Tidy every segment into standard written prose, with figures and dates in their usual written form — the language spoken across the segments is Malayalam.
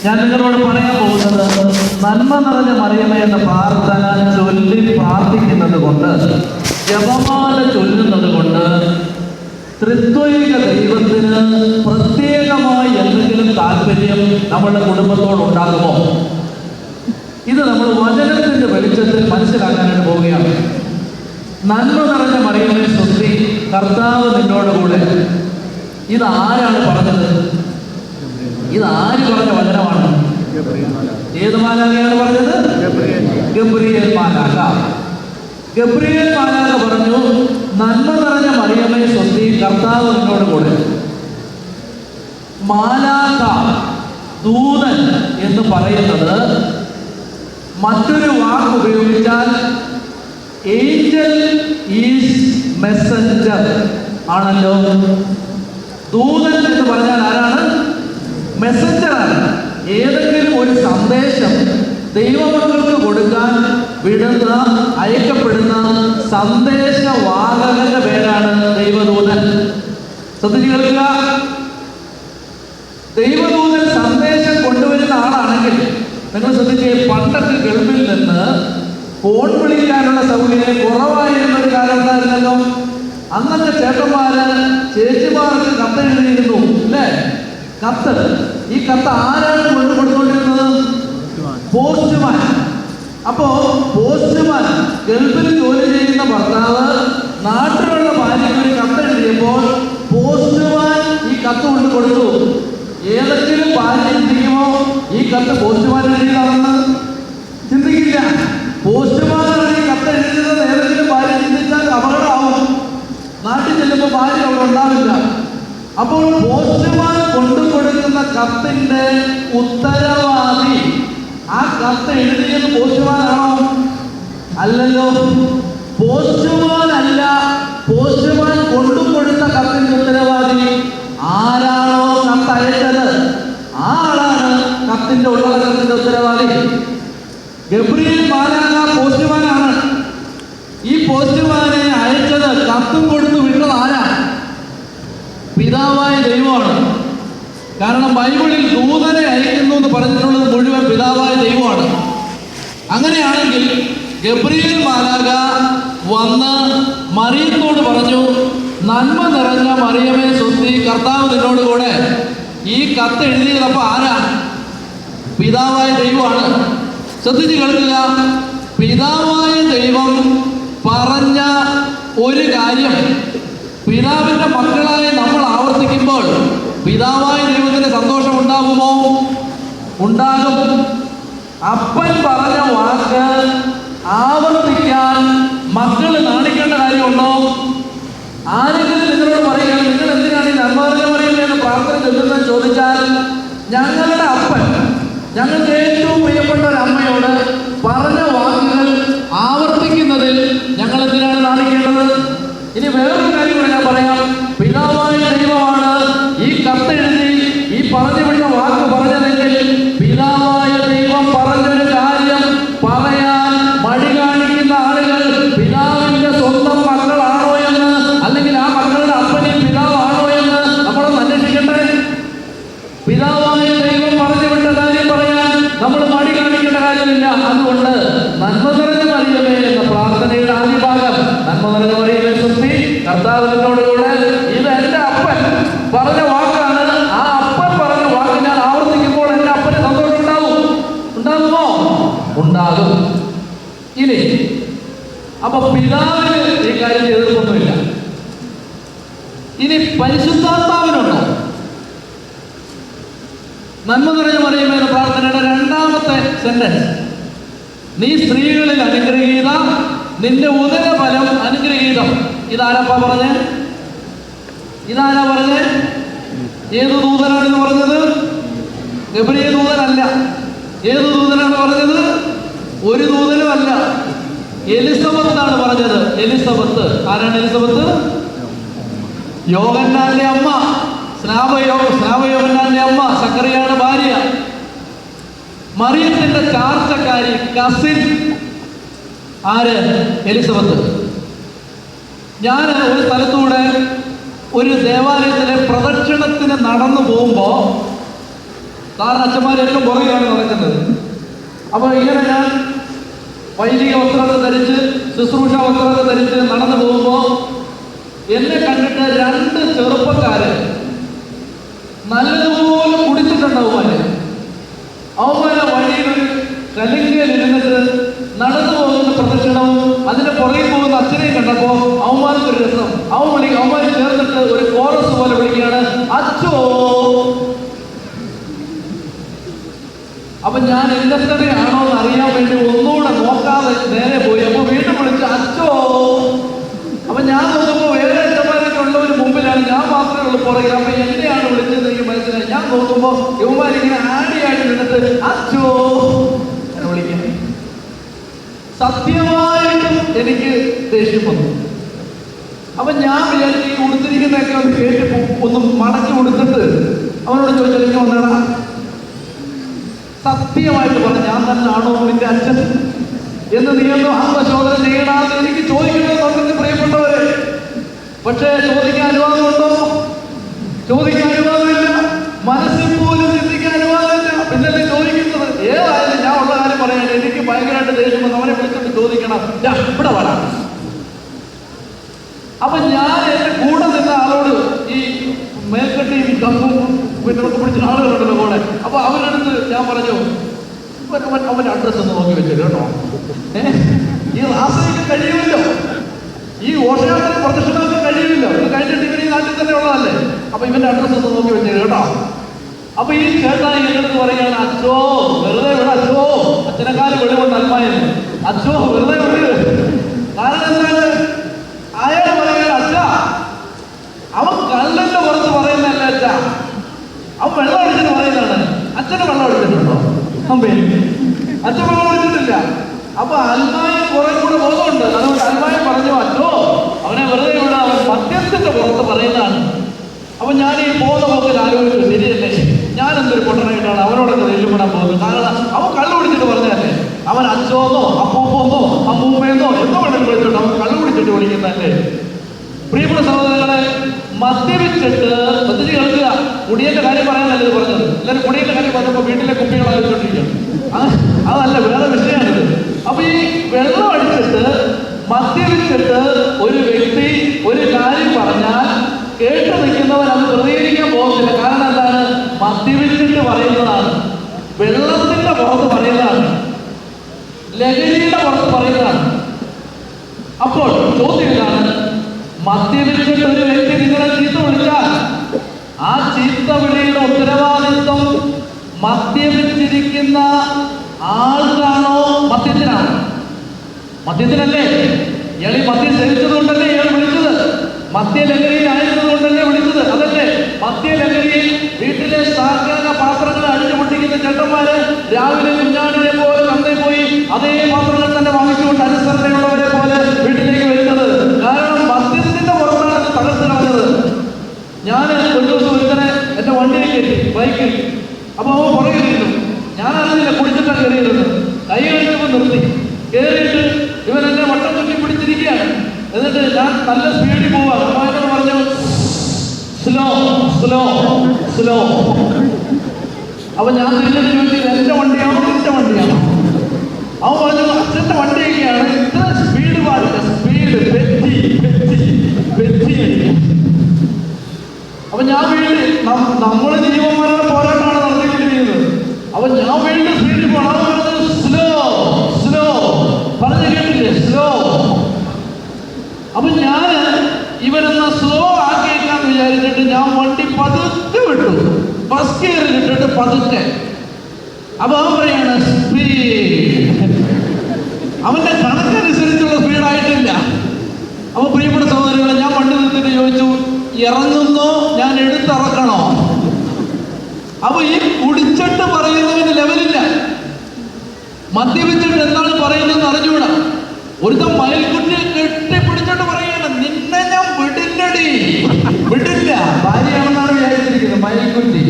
ഞാൻ നിങ്ങളോട് പറയാൻ പോകുന്നത്, നന്മ നിറഞ്ഞ മറിയമേ എന്ന പ്രാർത്ഥന ചൊല്ലി പ്രാർത്ഥിക്കുന്നത് കൊണ്ട്, ജപമാല ചൊല്ലുന്നത് കൊണ്ട് ത്രിത്വൈക ദൈവത്തിന് പ്രത്യേകമായി എന്തെങ്കിലും താല്പര്യം നമ്മളുടെ കുടുംബത്തോടുണ്ടാകുമോ? ഇത് നമ്മൾ വചനത്തിന്റെ വെളിച്ചത്തിൽ മനസ്സിലാക്കാനായിട്ട് പോവുകയാണ്. നന്മ നിറഞ്ഞ മറിയമേ സ്തുതി, കർത്താവ് നിന്നോടുകൂടെ. ഇത് ആരാണ് പറഞ്ഞത്? ഇത് ആര് പറഞ്ഞ വചനമാണ്? ഏത് മാലാഖയാണ് പറഞ്ഞത്? ഗബ്രിയേൽ മാലാഖ. ഗബ്രിയേൽ മാലാഖ പറഞ്ഞു, നന്മ നിറഞ്ഞ മറിയമേ സ്തുതി, കർത്താവ് നിന്നോടുകൂടെ. മാലാഖ, ദൂതൻ എന്ന് പറയുന്നത് മറ്റൊരു വാക്ക് ഉപയോഗിച്ചാൽ ഏഞ്ചൽ ഈസ് മെസ്സഞ്ചർ ആണല്ലോ. ദൂതൻ എന്ന് പറഞ്ഞാൽ ആരാണ്? മെസ്സഞ്ചറാണ്. ഏതെങ്കിലും ഒരു സന്ദേശം ദൈവമക്കൾക്ക് കൊടുക്കാൻ വിടുന്ന, അയക്കപ്പെടുന്ന സന്ദേശവാഹകന്റെ പേരാണ് ദൈവദൂതൻ. ശ്രദ്ധിച്ചു കേൾക്കുക. ദൈവദൂതൻ സന്ദേശം കൊണ്ടുവരുന്ന ആളാണെങ്കിൽ, നിങ്ങൾ ശ്രദ്ധിച്ചേ, പണ്ടൊക്കെ ഗൾഫിൽ നിന്ന് ഫോൺ വിളിക്കാനുള്ള സൗകര്യം കുറവായിരുന്ന ഒരു കാലം ഉണ്ടായിരുന്നല്ലോ. അന്നത്തെ ചേട്ടന്മാര് ചേച്ചിമാർക്ക് കത്ത് എഴുതിയിരുന്നു, അല്ലേ? കത്ത്. ഈ കത്ത് ആരാണ് കൊടുത്തുകൊണ്ടിരുന്നത്? പോസ്റ്റ്മാൻ. അപ്പോ പോസ്റ്റ്മാൻ, ഗൾഫിൽ ജോലി ചെയ്യുന്ന ഭർത്താവ് നാട്ടിലുള്ള ഭാര്യയ്ക്ക് ഒരു കത്ത് എഴുതിയപ്പോൾ പോസ്റ്റ്മാൻ ഈ കത്ത് കൊണ്ട് കൊടുത്തു. ഏതെങ്കിലും ഭാര്യ ചിന്തിക്കുമോ ഈ കത്ത് പോസ്റ്റ്മാൻ എഴുതിയതാണെന്ന്? ചിന്തിക്കില്ല. പോസ്റ്റ്മാനാണ് ഈ കത്ത് എഴുതിയത്. ഏതെങ്കിലും ഭാര്യ ചിന്തിച്ചാൽ അപകടമാവും. നാട്ടിൽ ചെല്ലുമ്പോൾ ഭാര്യ അവിടെ ഉണ്ടാവില്ല. അപ്പോൾ പോസ്റ്റ്മാൻ കൊണ്ടുകൊടുക്കുന്ന കത്തിന്റെ ഉത്തരവാദി, ആ കത്ത് എഴുതിയത് പോസ്റ്റ്മാനാണോ? അല്ലല്ലോ. പോസ്റ്റ്മാൻ അല്ല, പോസ്റ്റ്മാൻ കൊണ്ടുകൊടുത്ത കത്തിന്റെ ഉത്തരവാദി ആരാണോ കത്ത് അയച്ചത്, ആ ആളാണ് കത്തിന്റെ ഉള്ളടക്കത്തിന്റെ ഉത്തരവാദി. ഗബ്രിയേൽ മാലാഖ പോസ്റ്റ്മാനാണ്. ഈ പോസ്റ്റ്മാനെ അയച്ചത്, കത്തും കൊടുത്തു വിട്ടത് ആരാ? പിതാവായ ദൈവമാണ്. കാരണം ബൈബിളിൽ ദൂതനെ അയക്കുന്നു എന്ന് പറഞ്ഞിട്ടുള്ളത് മുഴുവൻ പിതാവായ ദൈവമാണ്. അങ്ങനെയാണെങ്കിൽ ഗബ്രിയേൽ മാലാഖ വന്ന് മറിയത്തോട് പറഞ്ഞു, നന്മ നിറഞ്ഞ മറിയമേ സ്തുതി, കർത്താവ് നിന്നോടുകൂടെ. ഈ കത്ത് എഴുതിയതപ്പോ ആരാ? പിതാവായ ദൈവമാണ്. ശ്രദ്ധിച്ച് കേൾക്കുക. പിതാവായ ദൈവം പറഞ്ഞ ഒരു കാര്യം പിതാവിന്റെ മക്കളായ നമ്മൾ ആവർത്തിക്കുമ്പോൾ പിതാവായ ദൈവത്തിന് സന്തോഷം ഉണ്ടാകുമോ? ഉണ്ടാകും. അപ്പൻ പറഞ്ഞ വാക്ക് ആവർത്തിക്കാൻ മക്കള് നാണിക്കേണ്ട കാര്യമുണ്ടോ? ആരെങ്കിലും നിങ്ങളോട് പറയുക, നിങ്ങൾ എന്തിനാണ് ഈ നന്മ നിറഞ്ഞ മറിയമേ എന്ന് പ്രാർത്ഥന ചൊല്ലുന്നതെന്ന് ചോദിച്ചാൽ, ഞങ്ങളുടെ അപ്പൻ, ഞങ്ങൾക്ക് ഏറ്റവും പ്രിയപ്പെട്ട ഒരു അമ്മയോട് പറഞ്ഞ വാക്കുകൾ ആവർത്തിക്കുന്നതിൽ ഞങ്ങൾ എന്തിനാണ് നാണിക്കേണ്ടത്? ഇനി വേറൊരു കാര്യം കൂടെ ഞാൻ പറയാം. പിതാവായ ദൈവമാണ് ഈ കത്തെഴുതി ഈ പറഞ്ഞു വിട്ട വാക്ക് പറഞ്ഞതെങ്കിൽ, പിതാവായ ദൈവം പറഞ്ഞൊരു കാര്യം പറയാൻ മടി കാണിക്കുന്ന ആളുകൾ പിതാവിന്റെ സ്വന്തം മക്കളാണോ എന്ന്, അല്ലെങ്കിൽ ആ മക്കളുടെ അപ്പനെയും പിതാവാണോ എന്ന് നമ്മളൊന്ന് അന്വേഷിക്കട്ടെ. പിതാവായ ദൈവം പറഞ്ഞു വിട്ട കാര്യം പറയാൻ നമ്മൾ മടി കാണിക്കേണ്ട കാര്യമില്ല. അതുകൊണ്ട് നന്മ നിറഞ്ഞ മറിയമേ എന്ന പ്രാർത്ഥനയുടെ ആദ്യ ഭാഗം, നന്മ നിറഞ്ഞ മറിയമേ സ്തുതി, കർത്താവ് നിന്നോടുകൂടെ. ഇത് എന്റെ അപ്പൻ പറഞ്ഞ വാക്കാണ്. ആ അപ്പൻ പറഞ്ഞ വാക്ക് ഞാൻ ആവർത്തിക്കുമ്പോൾ എന്റെ അപ്പന് സന്തോഷം ഉണ്ടാവും. ഉണ്ടാകുമോ? ഉണ്ടാകും. ഇനി അപ്പൊ പിതാവിന് ഈ കാര്യം എതിർപ്പൊന്നുമില്ല. ഇനി പരിശുദ്ധാത്മാവിനുണ്ടോ? നന്മ നിറഞ്ഞ മറിയമേ എന്ന പ്രാർത്ഥനയുടെ രണ്ടാമത്തെ സെന്റൻസ്, നീ സ്ത്രീകളിൽ അനുഗ്രഹീത, നിന്റെ ഉദരഫലം അനുഗ്രഹീതം. ഇതാരപ്പാ പറഞ്ഞേ? ഇതാരാ പറഞ്ഞേ? ഏത് ദൂതനാണ് ഇത് പറഞ്ഞത്? ഗബ്രിയേൽ ദൂതനല്ല. ഏത് ദൂതനാണ് പറഞ്ഞത്? ഒരു ദൂതനും അല്ല. എലിസബത്താണ് പറഞ്ഞത്. എലിസബത്ത്. ആരാണ് എലിസബത്ത്? യോഹന്നാന്റെ അമ്മ, സ്നാപയോഹന്നാന്റെ അമ്മ, സക്കറിയാണ് ഭാര്യ. മറിയത്തിന്റെ ചാർച്ചക്കാരി, കസിൻ. ആര്? എലിസബത്ത്. ഞാൻ ഒരു സ്ഥലത്തൂടെ ഒരു ദേവാലയത്തിലെ പ്രദക്ഷിണത്തിന് നടന്നു പോകുമ്പോൾ കാരണം അച്ഛന്മാരെല്ലാം പുറകെയാണ് നടക്കുന്നത്. അപ്പൊ ഇങ്ങനെ ഞാൻ വൈദിക വസ്ത്രമൊക്കെ ധരിച്ച് ശുശ്രൂഷ വസ്ത്രമൊക്കെ ധരിച്ച് നടന്നു പോകുമ്പോ എന്നെ കണ്ടിട്ട് 2 ചെറുപ്പക്കാര് നല്ലതുപോലെ കുടിച്ചിട്ടുണ്ടാവും. അവന്മാരെ വഴിയിലൊരു കലിങ്കയിൽ ഇരുന്നിട്ട് നടന്നു പോകുന്ന പ്രദക്ഷിണവും അതിന്റെ പുറകിൽ പോകുന്ന അച്ഛനെയും കണ്ടപ്പോ അവന്മാർക്കൊരു രസം. അവന്മാര് ചേർന്നിട്ട് ഒരു കോറസ് പോലെ വിളിക്കുകയാണ്, അച്ചോ. അപ്പൊ ഞാൻ എന്തൊക്കെയാണോ എന്ന് അറിയാൻ വേണ്ടി ഒന്നുകൂടെ നോക്കാതെ നേരെ പോയി. അപ്പൊ വീണ്ടും വിളിച്ച് അച്ചോ. അപ്പൊ ഞാൻ നോക്കുമ്പോ വേറെ അച്ഛന്മാരൊക്കെ ഉള്ളവര് മുമ്പിലാണ്, ഞാൻ മാത്രമേ ഉള്ളൂ പുറകിൽ. അപ്പൊ എന്നെയാണ് വിളിച്ചത് എനിക്ക് മനസ്സിലായി. ഞാൻ നോക്കുമ്പോ യുവമാരിങ്ങനെ ആടിയായിട്ട് നിന്നിട്ട് അച്ചോ എന്ന് വിളിക്കാം. സത്യമായിട്ടും എനിക്ക് ദേഷ്യം വന്നു. അപ്പൊ ഞാൻ വിചാരിച്ചു ഈ ഉടുത്തിരിക്കുന്നതൊക്കെ ഒന്ന് കേട്ട് ഒന്ന് മടക്കി കൊടുത്തിട്ട് അവനോട് ചോദിച്ചാൽ എനിക്ക് വന്നേടാ, സത്യമായിട്ട് പറഞ്ഞു ഞാൻ തന്നെ ആണോ നിന്റെ അച്ഛൻ എന്ന് നീ ഒന്ന് ആത്മശോധന ചെയ്യണമെന്ന് എനിക്ക് ചോദിക്കണമെന്നുണ്ടെന്ന് പ്രിയപ്പെട്ടവരെ. പക്ഷേ ചോദിക്കാൻ അനുവാദമുണ്ടോ? ചോദിക്കാൻ അനുവാദമില്ല. മനസ്സിൽ പോലും ചിന്തിക്കാൻ അനുവാദമില്ല. പിന്നല്ലേ ചോദിക്കുന്നത്. ഏതായാലും ഞാൻ ഉള്ള കാര്യം പറയാൻ എനിക്ക് ഭയങ്കരമായിട്ട് ദേഷ്യം വന്ന് അവനെ വിളിച്ചിട്ട് ചോദിക്കണം, ഇവിടെ വരാം. അപ്പൊ ഞാൻ എന്റെ കൂടെ നിന്ന ആളോട് ഈ മേൽക്കട്ടിയും കമ്പും പിന്നെ പിടിച്ച ആളുകളുണ്ടല്ലോ കൂടെ. അപ്പൊ അവരടുത്ത് ഞാൻ പറഞ്ഞു, അവന്റെ അഡ്രസ് ഒന്ന് നോക്കി വെച്ചു കേട്ടോ. ഈ റാസയ്ക്ക് കഴിയുമല്ലോ, ഈ ഓഷയാത്ര പ്രദർശനമൊക്കെ കഴിയുമല്ലോ. ഇത് കഴിഞ്ഞിട്ട് ഇവർ ഈ നാട്ടിൽ തന്നെ ഉള്ളതല്ലേ. അപ്പൊ ഇവന്റെ അഡ്രസ് ഒന്ന് നോക്കി വെച്ചു കേട്ടോ. അപ്പൊ ഈ ചേട്ടായി എന്നെടുത്ത് പറയുകയാണ്, അച്ഛോ വെറുതെ വിട, അച്ഛോ അച്ഛനെക്കാലം വെളിവുണ്ട് അൽമായെന്ന്, അച്ഛോ വെറുതെ വിട്. കാരണം എന്താണ്? അയാൾ പറയുകയാണ്, അച്ഛ അവൻ കള്ളന്റെ പുറത്ത് പറയുന്നതല്ല അച്ഛ, അവൻ വെള്ളം അടിച്ചിട്ട് പറയുന്നതാണ്. അച്ഛന് വെള്ളം അടിച്ചിട്ടുണ്ടോ? അമ്പേ അച്ഛൻ വെള്ളം അടിച്ചിട്ടില്ല. അപ്പൊ അൽമായൻ കുറെ കൂടെ ബോധമുണ്ട്. അതുകൊണ്ട് അൽമായൻ പറഞ്ഞു, അച്ഛോ അവനെ വെറുതെ വിടാ, അവൻ മദ്യത്തിന്റെ പുറത്ത് പറയുന്നതാണ്. അപ്പൊ ഞാൻ ഈ ബോധമൊക്കെ ആലോചിച്ചു, ശരിയല്ലേ, ഞാൻ എന്തൊരു പൊട്ടനായിട്ടാണ് അവനോടൊക്കെ വെല്ലുവിടാൻ പോകുന്നത്. കാരണം അവൻ കള്ളു പിടിച്ചിട്ട് പറഞ്ഞതല്ലേ. അവൻ അച്ഛോന്നോ അപ്പൂപ്പോന്നോ അമ്മൂമ്മയെന്നോ എന്തോ വേണമെങ്കിൽ വിളിച്ചിട്ട് അവൻ കള്ളു പിടിച്ചിട്ട് വിളിക്കുന്നതല്ലേ. പ്രിയപ്പെട്ട സഹോദരങ്ങളെ, മദ്യപിച്ചിട്ട് പദ്ധതി കേൾക്കുക. കുടിയന്റെ കാര്യം പറയാനല്ല ഇത് പറഞ്ഞത്. എല്ലാവരും കുടിയന്റെ കാര്യം പറഞ്ഞപ്പോ വീട്ടിലെ കുപ്പികൾ ആലോചിച്ചോണ്ടിരിക്കുകയാണ്. അതല്ല, വേറെ വിഷയമാണിത്. അപ്പൊ ഈ വെള്ളം അടിച്ചിട്ട് മദ്യപിച്ചിട്ട് ഒരു വ്യക്തി ഒരു കാര്യം പറഞ്ഞാൽ കേട്ടു നിൽക്കുന്നവൻ അത് പ്രതികരിക്കാൻ പോകുന്നില്ല. കാരണം എന്താണ്? മദ്യപിച്ചിട്ട് പറയുന്നതാണ്, വെള്ളത്തിന്റെ പുറത്ത് പറയുന്നതാണ്, ലഹരിയുടെ പുറത്ത് പറയുന്നതാണ്. അപ്പോൾ ചോദ്യം ഇതാണ്, മദ്യപിച്ചിട്ട് ഒരു വ്യക്തി നിങ്ങളെ ചീത്ത വിളിച്ചാൽ ആ ചീത്ത വിളിയുടെ ഉത്തരവാദിത്വം മദ്യപിച്ചിരിക്കുന്ന ആൾക്കാണോ മദ്യത്തിനാണോ? മദ്യത്തിനല്ലേ? ഇയാൾ ഈ മദ്യം സേവിച്ചതുകൊണ്ടല്ലേ ഇയാൾ വിളിച്ചത്? മദ്യലഹരിയിൽ ആയിരുന്നതുകൊണ്ടല്ലേ വിളിച്ചത്? അതല്ലേ? മദ്യലഹരിയിൽ വീട്ടിലെ സാധാരണ പാത്രങ്ങൾ അടിച്ചു പൊട്ടിക്കുന്ന ചേട്ടന്മാര് രാവിലെ കുഞ്ഞാടിനെ പോലെ ചന്തയിൽ പോയി അതേ പാത്രങ്ങൾ തന്നെ വാങ്ങിച്ചുകൊണ്ട് അനുസരണയുള്ളവരെ പോലെ വീട്ടിലേക്ക് വരുന്നത്. കാരണം മദ്യത്തിന്റെ പുറത്താണ് അത് തകർത്ത് കളഞ്ഞത്. ഞാൻ ഒരു ദിവസം ഒരുത്തനെ എന്റെ വണ്ടിയിൽ കയറ്റി, ബൈക്കിൽ. അപ്പൊ അവൻ പുറകിലിരുന്നു. ഞാൻ അറിഞ്ഞില്ല, കുടിച്ചിട്ടാണ് കയറിയിരുന്നത്. കൈ കഴിച്ചപ്പോൾ നിർത്തി. കയറിയിട്ട് ഇവൻ എന്നെ വട്ടം ചുറ്റി പിടിച്ചിരിക്കുകയാണ്. എന്നിട്ട് ഞാൻ നല്ല സ്പീഡിൽ പോവാ. അവനോട് പറഞ്ഞു, സ്ലോ സ്ലോ സ്ലോ. അപ്പൊ ഞാൻ തിരിച്ചിട്ട് ചോദിച്ചത് എന്റെ വണ്ടിയാണോ നിന്റെ വണ്ടിയാണോ? അവൻ പറഞ്ഞു, അച്ഛന്റെ വണ്ടിയൊക്കെയാണ്, ഇത്ര സ്പീഡ് പാടില്ല, സ്പീഡ് വെറ്റി വെറ്റി വെറ്റി അടിക്കും. അപ്പൊ ഞാൻ വീണ്ടും നമ്മള് ജീവന്മാരുടെ പോരാട്ടമാണ് നടത്തിക്കൊണ്ടിരിക്കുന്നത്. അപ്പൊ ഞാൻ വീണ്ടും സ്പീഡിൽ പോകണം. അവൻ പറഞ്ഞു, സ്ലോ സ്ലോ. പറഞ്ഞു കേട്ടില്ലേ? സ്ലോ. അപ്പൊ ഞാന് ഇവരെന്നാ സ്ലോ ആക്കിയേക്കാന്ന് വിചാരിച്ചിട്ട് ഞാൻ വണ്ടി പതുക്കെ വിട്ടു, ഫസ്റ്റ് ഗിയറിൽ ഇട്ടിട്ട് പതുക്കെ. അപ്പൊ അവൻ പറയാണ് സ്പീഡ്. അവന്റെ കണക്കനുസരിച്ചുള്ള സ്പീഡായിട്ടില്ല. അപ്പൊ പ്രിയപ്പെട്ട സഹോദരങ്ങളെ, ഞാൻ വണ്ടി നിർത്തിട്ട് ചോദിച്ചു, ഇറങ്ങുന്നോ ഞാൻ എടുത്തിറക്കണോ? അപ്പൊ ഈ കുടിച്ചിട്ട് പറയുന്നതിന് ലെവലില്ല. മദ്യപിച്ചിട്ട് എന്താണ് പറയുന്നതെന്ന് അറിഞ്ഞുകൂടാ. ഒരുത്തം മയൽക്കുട്ടിയെ കെട്ടിപ്പിടിച്ചിട്ട് പറയാണ്, നിന്നെ ഞാൻ വിടില്ലടി, വിടില്ല. ഭാര്യയാണെന്നാണ് വിചാരിച്ചിരിക്കുന്നത്, മയൽക്കുട്ടി.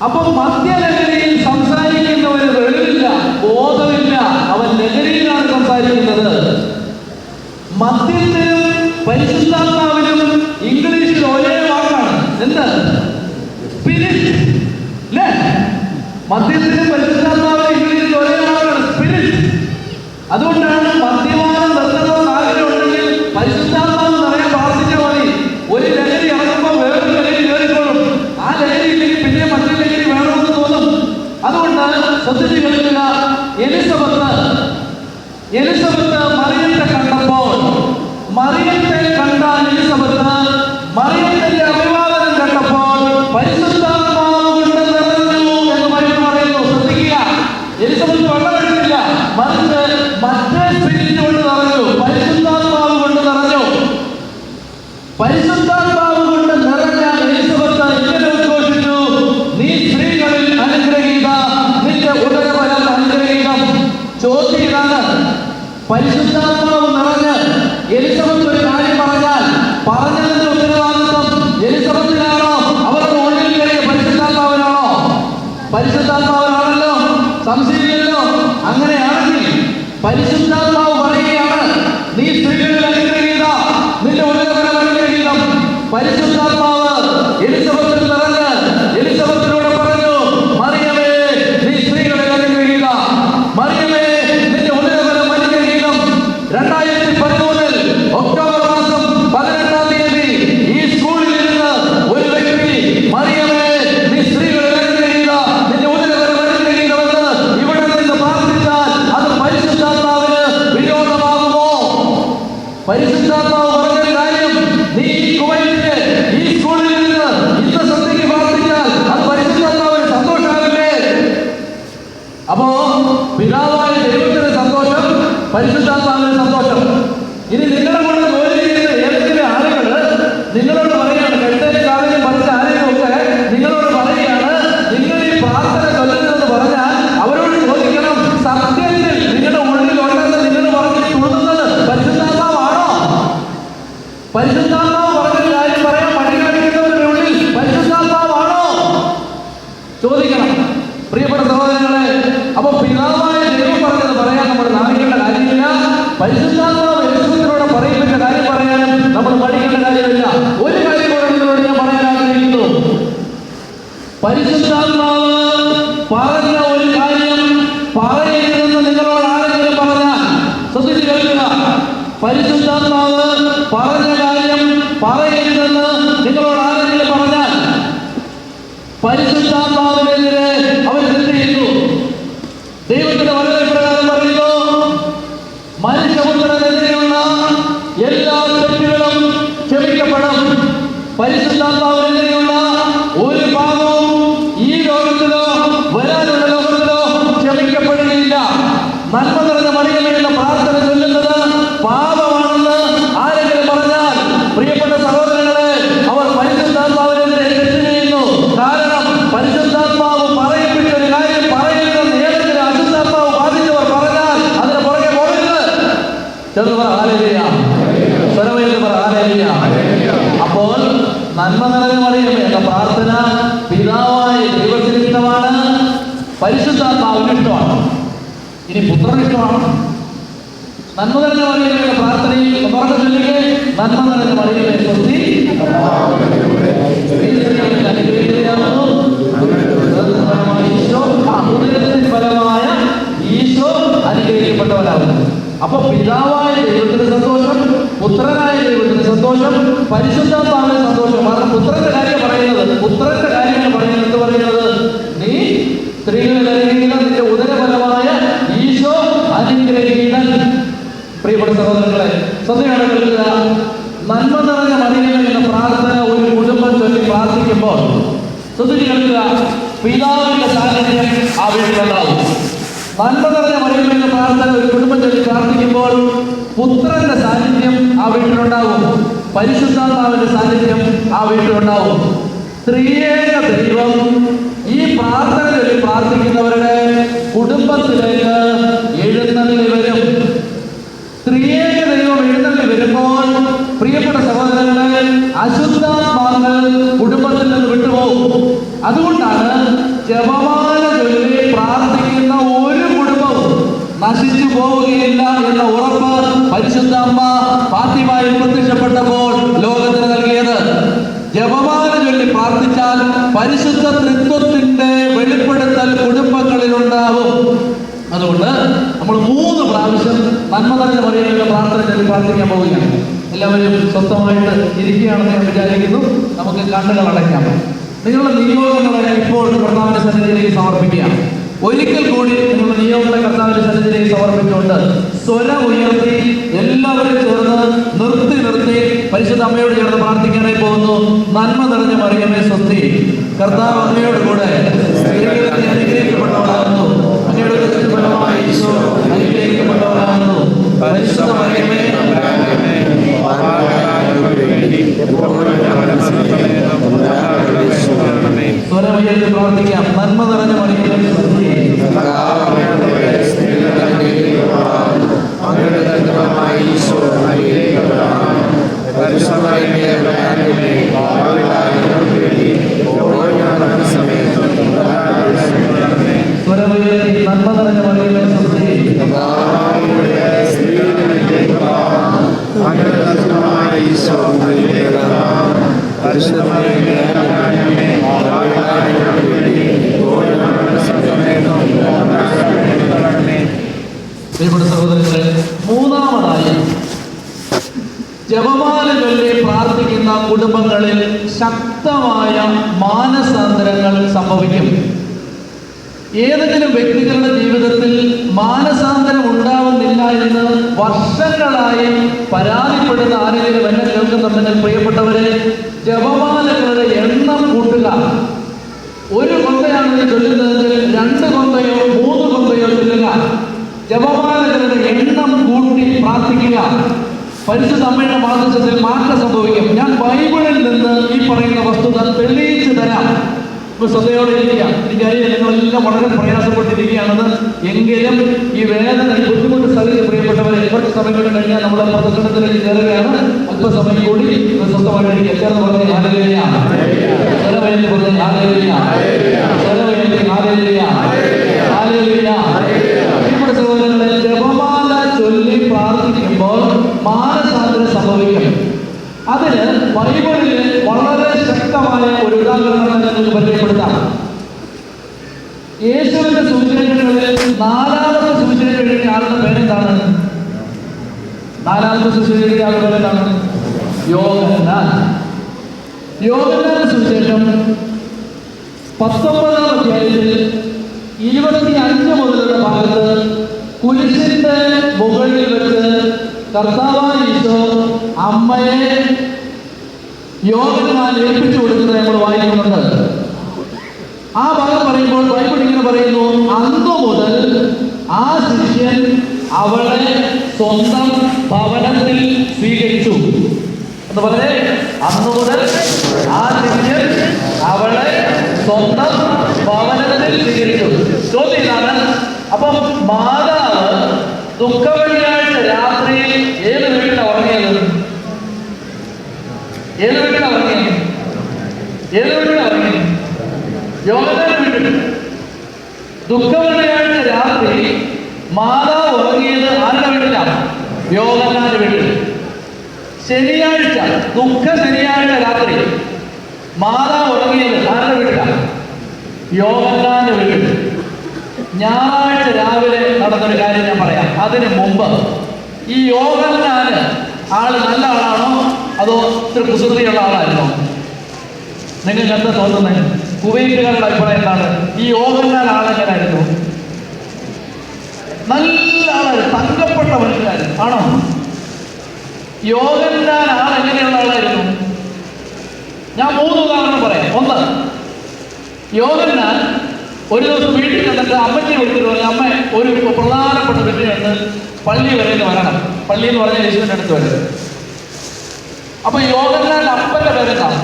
അപ്പൊ മദ്യലഹരിയിൽ സംസാരിക്കുന്നവന് വെളിവില്ല, ബോധമില്ല, അവൻ ലഹരിയിലാണ് സംസാരിക്കുന്നത്. മദ്യത്തിനും പരിശുദ്ധാത്മാവിനും ഇംഗ്ലീഷിൽ ഒരേ വാക്കാണ്. എന്ത്? സ്പിരിറ്റ്. മദ്യത്തിന് പരിശുദ്ധാത്മാവിനെ ഇംഗ്ലീഷിൽ ഒരേ വാക്കാണ് സ്പിരിറ്റ്. അതുകൊണ്ടാണ് മദ്യപാനം നിർത്തണമെന്ന് ആഗ്രഹമുണ്ടെങ്കിൽ പരിശുദ്ധാത്മാവ് നിറയാൻ പ്രാർത്ഥിച്ചാൽ മതി. ഒരു ലഹരി ഇറങ്ങുമ്പോൾ വേറൊരു ലഹരി കയറിക്കോളും. ആ ലഹരി ഇല്ലെങ്കിൽ പിന്നെ മറ്റൊരു ലഹരി വേണമെന്ന് തോന്നും. അതുകൊണ്ട് ശ്രദ്ധിച്ചു കേൾക്കുക. എലിസബത്ത് മറിയത്തെ കണ്ടപ്പോൾ, മറിയത്തെ കണ്ട എലിസബത്ത് മറിയത്തിന്റെ അഭിവാദനം കണ്ടപ്പോൾ പരിശുദ്ധാത്മാവ് കൊണ്ട് നിറഞ്ഞു എന്ന് ബൈബിൾ പറയുന്നു. ശ്രദ്ധിക്കുക, എലിസബത്ത് വെള്ളം എടുത്തില്ല, മറിച്ച് മറ്റേ സ്പിരിറ്റ് കൊണ്ട് നിറഞ്ഞു, പരിശുദ്ധാത്മാവ് കൊണ്ട് നിറഞ്ഞു. പരിശുദ്ധാത്മാവ് കൊണ്ട് നിറഞ്ഞ എലിസബത്ത് ഇങ്ങനെ ഉദ്ഘോഷിച്ചു, നീ സ്ത്രീകളിൽ അനുഗ്രഹീത, നിന്റെ ഉദരഫലം അനുഗ്രഹീതം. ചോദ്യം ഇതാണ്, പരിശുദ്ധാത്മാവ് നിറഞ്ഞ് എലിസബത്ത് ഒരു കാര്യം പറഞ്ഞാൽ പറഞ്ഞതിന്റെ ഉത്തരവാദിത്വം എലിസബത്തിനാണോ അവരുടെ ഉള്ളിൽ കയറിയ പരിശുദ്ധാത്മാവിനാണോ? പരിശുദ്ധാത്മാവിനാണല്ലോ, സംശയമില്ലല്ലോ. അങ്ങനെയാണെങ്കിൽ പരിശുദ്ധാത്മാവ് പറയുകയാണ്, നീ സ്ത്രീകളിൽ അനുഗ്രഹീത, നിന്റെ ഉദരഫലം അനുഗ്രഹീതം. പരിശുദ്ധാത്മാവ് എലിസബത്തിൽ നിറഞ്ഞ് എലിസബത്തിലൂടെ പറഞ്ഞു, മറിയമേ നീ സ്ത്രീകളിൽ അനുഗ്രഹീത, മറിയമേ നിന്റെ ഉദരഫലം അനുഗ്രഹീതം. 2013 ഒക്ടോബർ മാസം 18-ാം തീയതി ഈ സ്കൂളിൽ ഇരുന്ന് ഒരു വ്യക്തി മറിയമേ നീ സ്ത്രീകളിൽ അനുഗ്രഹീത, നിന്റെ ഉദരഫലം അനുഗ്രഹീതമെന്ന് ഇവിടെ നിന്ന് പ്രാർത്ഥിച്ചാൽ അത് പരിശുദ്ധാത്മാവിന് വിരോധമാകുമോ? പരിശുദ്ധാത്മാവ് പറഞ്ഞൊരു കാര്യം, നീ ഈ കുവൈറ്റിലെ ഈ സ്കൂളിൽ നിന്ന് ഇന്ന് സന്ധ്യയ്ക്ക് പ്രാർത്ഥിച്ചാൽ അത് പരിശുദ്ധാത്മാവിന് സന്തോഷമാവില്ലേ? അപ്പോ പിതാവായ ദൈവത്തിന് സന്തോഷം, പരിശുദ്ധാത്മാവിന് സന്തോഷം. ഇനി നിങ്ങളുടെ കൂടെ ജോലി ചെയ്യുന്ന ഏതെങ്കിലും ആളുകള് നിങ്ങളോട് പറയുകയാണ്, കെട്ടേരി കാവിലും പഠിച്ച ആരെയൊക്കെ നിങ്ങളോട് പറയുകയാണ്, നിങ്ങൾ ഈ പ്രാർത്ഥന ചൊല്ലുന്നതെന്ന് പറഞ്ഞാൽ അവരോട് ചോദിക്കണം, സത്യത്തിൽ നിങ്ങളുടെ ഉള്ളിൽ ഉണ്ടെന്ന് നിങ്ങൾ പറഞ്ഞ് തുള്ളുന്നത് പരിശുദ്ധാത്മാവാണോ? പരിശുദ്ധാത്മാവ് പറഞ്ഞ കാര്യം പറയാൻ മടി കാണിക്കുന്നവരുടെ ഉള്ളിൽ പരിശുദ്ധാത്മാവാണോ? ചോദിക്കണം പ്രിയപ്പെട്ട സഹോദരങ്ങളെ. അപ്പൊ പിതാവായ ദൈവം പറഞ്ഞത് പറയാൻ നമ്മൾ നാണിക്കേണ്ട കാര്യമില്ല. പരിശുദ്ധാത്മാവ് എലിസബത്തിനോട് പറയിപ്പിച്ച കാര്യം പറയാനും നമ്മൾ പഠിക്കേണ്ട കാര്യമില്ല. ഒരു കാര്യം കൂടെ നിങ്ങളോട് ഞാൻ പറയാൻ ആഗ്രഹിക്കുന്നു. പരിശുദ്ധാത്മാവ് പറഞ്ഞ ഒരു കാര്യം പറയരുതെന്ന് നിങ്ങളോട് ആരെങ്കിലും പറഞ്ഞാൽ ശ്രദ്ധിച്ചു കേൾക്കുക. പരിശുദ്ധാത്മാവ് പറഞ്ഞ കാര്യം പറയരുതെന്ന് നിങ്ങളോട് ആരെങ്കിലും പറഞ്ഞാൽ പരിശുദ്ധാത്മാവിനെതിരെ അവർ എന്ത് ചെയ്യുന്നു? ദൈവത്തിന്റെ വളരെ പ്രകാരം പറയുന്നു, മനുഷ്യപുത്രനെതിരെയുള്ള എല്ലാ തെറ്റുകളും ക്ഷമിക്കപ്പെടും. പരിശുദ്ധാത്മാവിനെതിരെയുള്ള ഒരു പാപവും ഈ ലോകത്തിലോ വരാനുള്ള ലോകത്തിലോ ക്ഷമിക്കപ്പെടുകയില്ല. നന്മ നിറഞ്ഞ മറിയമേ എന്ന പ്രാർത്ഥന ചൊല്ലുന്നത് പാപമാണെന്ന് ആരെങ്കിലും പറഞ്ഞാൽ പ്രിയപ്പെട്ട സഹോദരങ്ങളെ, അവർ പരിശുദ്ധാത്മാവിനെതിരെ തെറ്റ് ചെയ്യുന്നു. കാരണം പരിശുദ്ധാത്മാവ് പറയിപ്പിച്ച ഒരു കാര്യം പറയരുതെന്ന് ഏതെങ്കിലും അശുദ്ധാത്മാവ് ബാധിച്ചവർ പറഞ്ഞാൽ അതിന് പുറകെ പോകരുത്. ചെറുത് പറ ഹല്ലേലൂയ, സ്വരമേറ്റ് പറ ഹല്ലേലൂയ. അപ്പോൾ നന്മ നിറഞ്ഞ മറിയമേ എന്ന പ്രാർത്ഥന പിതാവായ ദൈവത്തിന് ഇഷ്ടമാണ്, പരിശുദ്ധാത്മാവിന് ഇഷ്ടമാണ്. ഇനി പുത്രന് ഇഷ്ടമാണ്. നന്മ നിറഞ്ഞ മറിയമേ എന്ന പ്രാർത്ഥനയിൽ തുറന്ന് ചൊല്ലുക, നന്മ നിറഞ്ഞ മറിയമേ സ്വസ്തി, അനുഗ്രഹിക്കുകയാകുന്നു ഫലമായ ഈശോ അനുഗ്രഹിക്കപ്പെട്ടവരാകുന്നു. അപ്പൊ പിതാവായ ദൈവത്തിന് സന്തോഷം, പുത്രനായ ദൈവത്തിന് സന്തോഷം, പരിശുദ്ധാത്മാവിന് സന്തോഷം. കാരണം പുത്രന്റെ കാര്യം പറയുന്നത്, പുത്രന്റെ കാര്യമാണ് പറയുന്നത്. എന്ത് പറയുന്നത്? നീ സ്ത്രീകളിൽ അനുഗ്രഹീതൻ, നിന്റെ ഉദരഫലമായ ഈശോ അനുഗ്രഹീതൻ. പ്രിയപ്പെട്ട സഹോദരങ്ങളെ, ശ്രദ്ധയോടെ കേൾക്കുക. നന്മ നിറഞ്ഞ മറിയമേ എന്ന പ്രാർത്ഥന ഒരു കുടുംബം ചൊല്ലി പ്രാർത്ഥിക്കുമ്പോൾ ശ്രദ്ധിച്ച് കേൾക്കുക, പിതാവിന്റെ സാന്നിധ്യം ആ വീട്ടിലുണ്ടാവും. നന്മ നിറഞ്ഞ മറിയമേ എന്ന പ്രാർത്ഥന ഒരു കുടുംബം ചൊല്ലി പ്രാർത്ഥിക്കുമ്പോൾ പുത്രന്റെ സാന്നിധ്യം ആ വീട്ടിലുണ്ടാവും, പരിശുദ്ധാത്മാവിന്റെ സാന്നിധ്യം ആ വീട്ടിലുണ്ടാവും. ത്രിയേക ദൈവം ഈ പ്രാർത്ഥന ചൊല്ലി പ്രാർത്ഥിക്കുന്നവരുടെ കുടുംബത്തിലേക്ക് എഴുന്നള്ളി വരും. ത്രിയേക ദൈവം എഴുന്നള്ളി വരുമ്പോൾ പ്രിയപ്പെട്ട സഹോദരങ്ങളെ, അശുദ്ധാത്മാക്കൾ കുടുംബത്തിൽ നിന്ന് വിട്ടുപോകും. അതുകൊണ്ടാണ് ജപമാല ചൊല്ലി പ്രാർത്ഥിക്കുന്ന ഒരു കുടുംബവും നശിച്ചു പോവുകയില്ല എന്ന ഉറപ്പ് പരിശുദ്ധ അമ്മ ഫാത്തിമയിൽ പ്രത്യക്ഷപ്പെട്ടപ്പോൾ ലോകത്തിന് നൽകിയത്. ജപമാല ചൊല്ലി പ്രാർത്ഥിച്ചാൽ പരിശുദ്ധ ത്രിത്വത്തിന്റെ വെളിപ്പെടുത്തൽ കുടുംബ നന്മ നിറഞ്ഞ മറിയമേ പ്രാർത്ഥന ചൊല്ലി പ്രാർത്ഥിക്കാൻ പോവുകയാണ്. എല്ലാവരും സ്വസ്ഥമായിട്ട് ഇരിക്കുകയാണെന്ന് ഞാൻ വിചാരിക്കുന്നു. നമുക്ക് കണ്ണുകൾ അടയ്ക്കാം. നിങ്ങളുടെ നിയോഗങ്ങളെ ഇപ്പോൾ കർത്താവിന്റെ സന്നിധിയിലേക്ക് സമർപ്പിക്കുകയാണ്. ഒരിക്കൽ കൂടി നിങ്ങളുടെ നിയോഗങ്ങളെ കർത്താവിന്റെ സന്നിധിയിലേക്ക് സമർപ്പിച്ചുകൊണ്ട് സ്വരം ഉയർത്തി എല്ലാവരും ചേർന്ന് നിർത്തി പരിശുദ്ധ അമ്മയോട് ചേർന്ന് പ്രാർത്ഥിക്കാനായി പോകുന്നു. നന്മ നിറഞ്ഞ മറിയമേ സ്വസ്തി, കർത്താവ് അങ്ങയോട് കൂടെ സ്ത്രീകളിൽ അനുഗ്രഹിക്കപ്പെട്ടവളാകുന്നു. അങ്ങയുടെ ഫലമായി ഈശോ അനുഗ്രഹിക്കപ്പെട്ടവളാകുന്നു. പരിശുദ്ധ മറിയമേ സ്വരം ഉയർത്തി പ്രാർത്ഥിക്കാം. നന്മ നിറഞ്ഞ മറിയമേ സ്വസ്തി, സ്വരമുയർത്തി നന്മ നിറഞ്ഞ മറിയമേ സ്വസ്തി, പ്രിയപ്പെട്ട സഹോദരങ്ങളെ, മൂന്നാമതായി ജപമാല ചൊല്ലി പ്രാർത്ഥിക്കുന്ന കുടുംബങ്ങളിൽ ശക്തമായ മാനസാന്തരങ്ങൾ സംഭവിക്കും. ഏതെങ്കിലും വ്യക്തികളുടെ ജീവിതത്തിൽ മാനസാന്തരം ഉണ്ടാവുന്നില്ല എന്ന് വർഷങ്ങളായി പരാതിപ്പെടുന്ന ആരെങ്കിലും എന്നെ കേൾക്കുന്നുണ്ടെങ്കിൽ പ്രിയപ്പെട്ടവരെ, ജപമാലകളുടെ എണ്ണം കൂട്ടുക. ഒരു കൊന്തയാണ് ചൊല്ലുന്നതെങ്കിൽ 2 കൊന്തയോ 3 കൊന്തയോ ചൊല്ലുക. ജപമാലകളുടെ എണ്ണം കൂട്ടി പ്രാർത്ഥിക്കുക. പരിശുദ്ധ അമ്മയുടെ മാധ്യസ്ഥത്തിൽ മാറ്റം സംഭവിക്കും. ഞാൻ ബൈബിളിൽ നിന്ന് ഈ പറയുന്ന വസ്തുത തെളിയിച്ചു തരാം. ശ്രദ്ധയോടെ ഇരിക്കുക. എനിക്കറിയാം നിങ്ങളെല്ലാം വളരെ പ്രയാസപ്പെട്ടിരിക്കുകയാണെന്ന്. എങ്കിലും ഈ വേദന ബുദ്ധിമുട്ട് സഹിച്ച് പ്രിയപ്പെട്ടവരെ, കുറച്ച് സമയം കൂടി കഴിഞ്ഞാൽ നമ്മുടെ പ്രദർശനത്തിലേക്ക് കയറുകയാണ്. അല്പസമയം കൂടി സ്വസ്ഥമായിട്ടിരിക്കുക. ചേർന്ന് പറഞ്ഞ ഹല്ലേലൂയ, സ്വരമേന്തി പറഞ്ഞ ഹല്ലേലൂയ, സ്വരമേന്തി ഹല്ലേലൂയ, ഹല്ലേലൂയ. ഇവിടെ സഹോദരങ്ങളെ, ജപമാല ചൊല്ലി പ്രാർത്ഥിക്കുമ്പോൾ മാനസാന്തരം സംഭവിക്കും. അതിന് ബൈബിളിൽ വളരെ ശക്തമായ ഒരു ഉദാഹരണം നിങ്ങൾക്ക് പരിചയപ്പെടുത്താം. യേശുവിന്റെ സുവിശേഷങ്ങളിൽ 4ാമത്തെ സുവിശേഷം എഴുതിയ ആളുടെ പേരെന്താണ്? 4ാമത്തെ സുവിശേഷം എഴുതിയ ആളുടെ പേരെന്താണ്? യോഹന്നാൻ. യോഹന്നാന്റെ സുവിശേഷം 19-ാം അധ്യായത്തിൽ 25 മുതലുള്ള ഭാഗത്ത് കുരിശിന്റെ മുകളിൽ വെച്ച് കർത്താവായ ഈശോ അമ്മയെ യോഹന്നാൻ ഏൽപ്പിച്ചു കൊടുക്കുന്നത് നമ്മൾ വായിക്കുന്നുണ്ട്. ആ ഭാഗം പറയുമ്പോൾ ബൈബിൾ ഇങ്ങനെ പറയുന്നു: അന്നു മുതൽ ആ ശിഷ്യൻ അവളെ സ്വന്തം ഭവനത്തിൽ സ്വീകരിച്ചു എന്ന് പറഞ്ഞേ. അന്നു മുതൽ ആ ശിഷ്യൻ അവളെ സ്വന്തം ഭവനത്തിൽ സ്വീകരിച്ചു. ചോദ്യം ഇതാണ്, അപ്പം മാതാവ് ദുഃഖവെള്ളിയാഴ്ച രാത്രിയിൽ ഏത് വീട്ടിലാണ് ഉറങ്ങിയത്? ഏത് വീട്ടിലാണ് ഉറങ്ങിയത്? ഏത് വീട്ടിലാണ് ഉറങ്ങിയത്? യോഹന്നാന്റെ വീട്ടിൽ. ദുഃഖവെള്ളിയാഴ്ച രാത്രി മാതാവ് ഉറങ്ങിയത് ആരുടെ വീട്ടിലാണ്? യോഹന്നാന്റെ വീട്ടിൽ. ശനിയാഴ്ച, ദുഃഖ ശനിയാഴ്ച രാത്രി മാതാവ് ഉറങ്ങിയത് ആരുടെ വീട്ടിലാണ്? യോഹന്നാന്റെ വീട്ടിൽ. ഞായറാഴ്ച രാവിലെ നടന്നൊരു കാര്യം ഞാൻ പറയാം. അതിന് മുമ്പ് ഈ യോഹന്നാന് ആള് നല്ല ആളാണോ അതോ ഇത്ര കുസൃതിയുള്ള ആളായിരുന്നോ? നിങ്ങൾക്ക് എന്താ തോന്നുന്നത്? കുവൈറ്റുകാരുടെ അഭിപ്രായം എന്താണ്? ഈ യോഹന്നാൻ ആളെങ്ങനായിരുന്നു? നല്ല ആളായിരുന്നു, തങ്കപ്പെട്ട മനുഷ്യനായിരുന്നു. ആണോ? യോഹന്നാൻ ആളെങ്ങനെയുള്ള ആളായിരുന്നു? ഞാൻ 3 ഉദാഹരണം പറയാം. 1, യോഹന്നാൻ ഒരു ദിവസം വീട്ടിൽ ചെന്നിട്ട് അമ്മയ്ക്ക് വിളിച്ചിട്ട് പറഞ്ഞു, അമ്മ ഒരു പ്രധാനപ്പെട്ട വിഷയമുണ്ട്, പള്ളി വരെ വരണം. പള്ളി എന്ന് പറഞ്ഞാൽ യേശുവിൻ്റെ അടുത്ത് വരെ. അപ്പൊ യോഹന്നാന്റെ അപ്പന്റെ പേരെന്താണ്?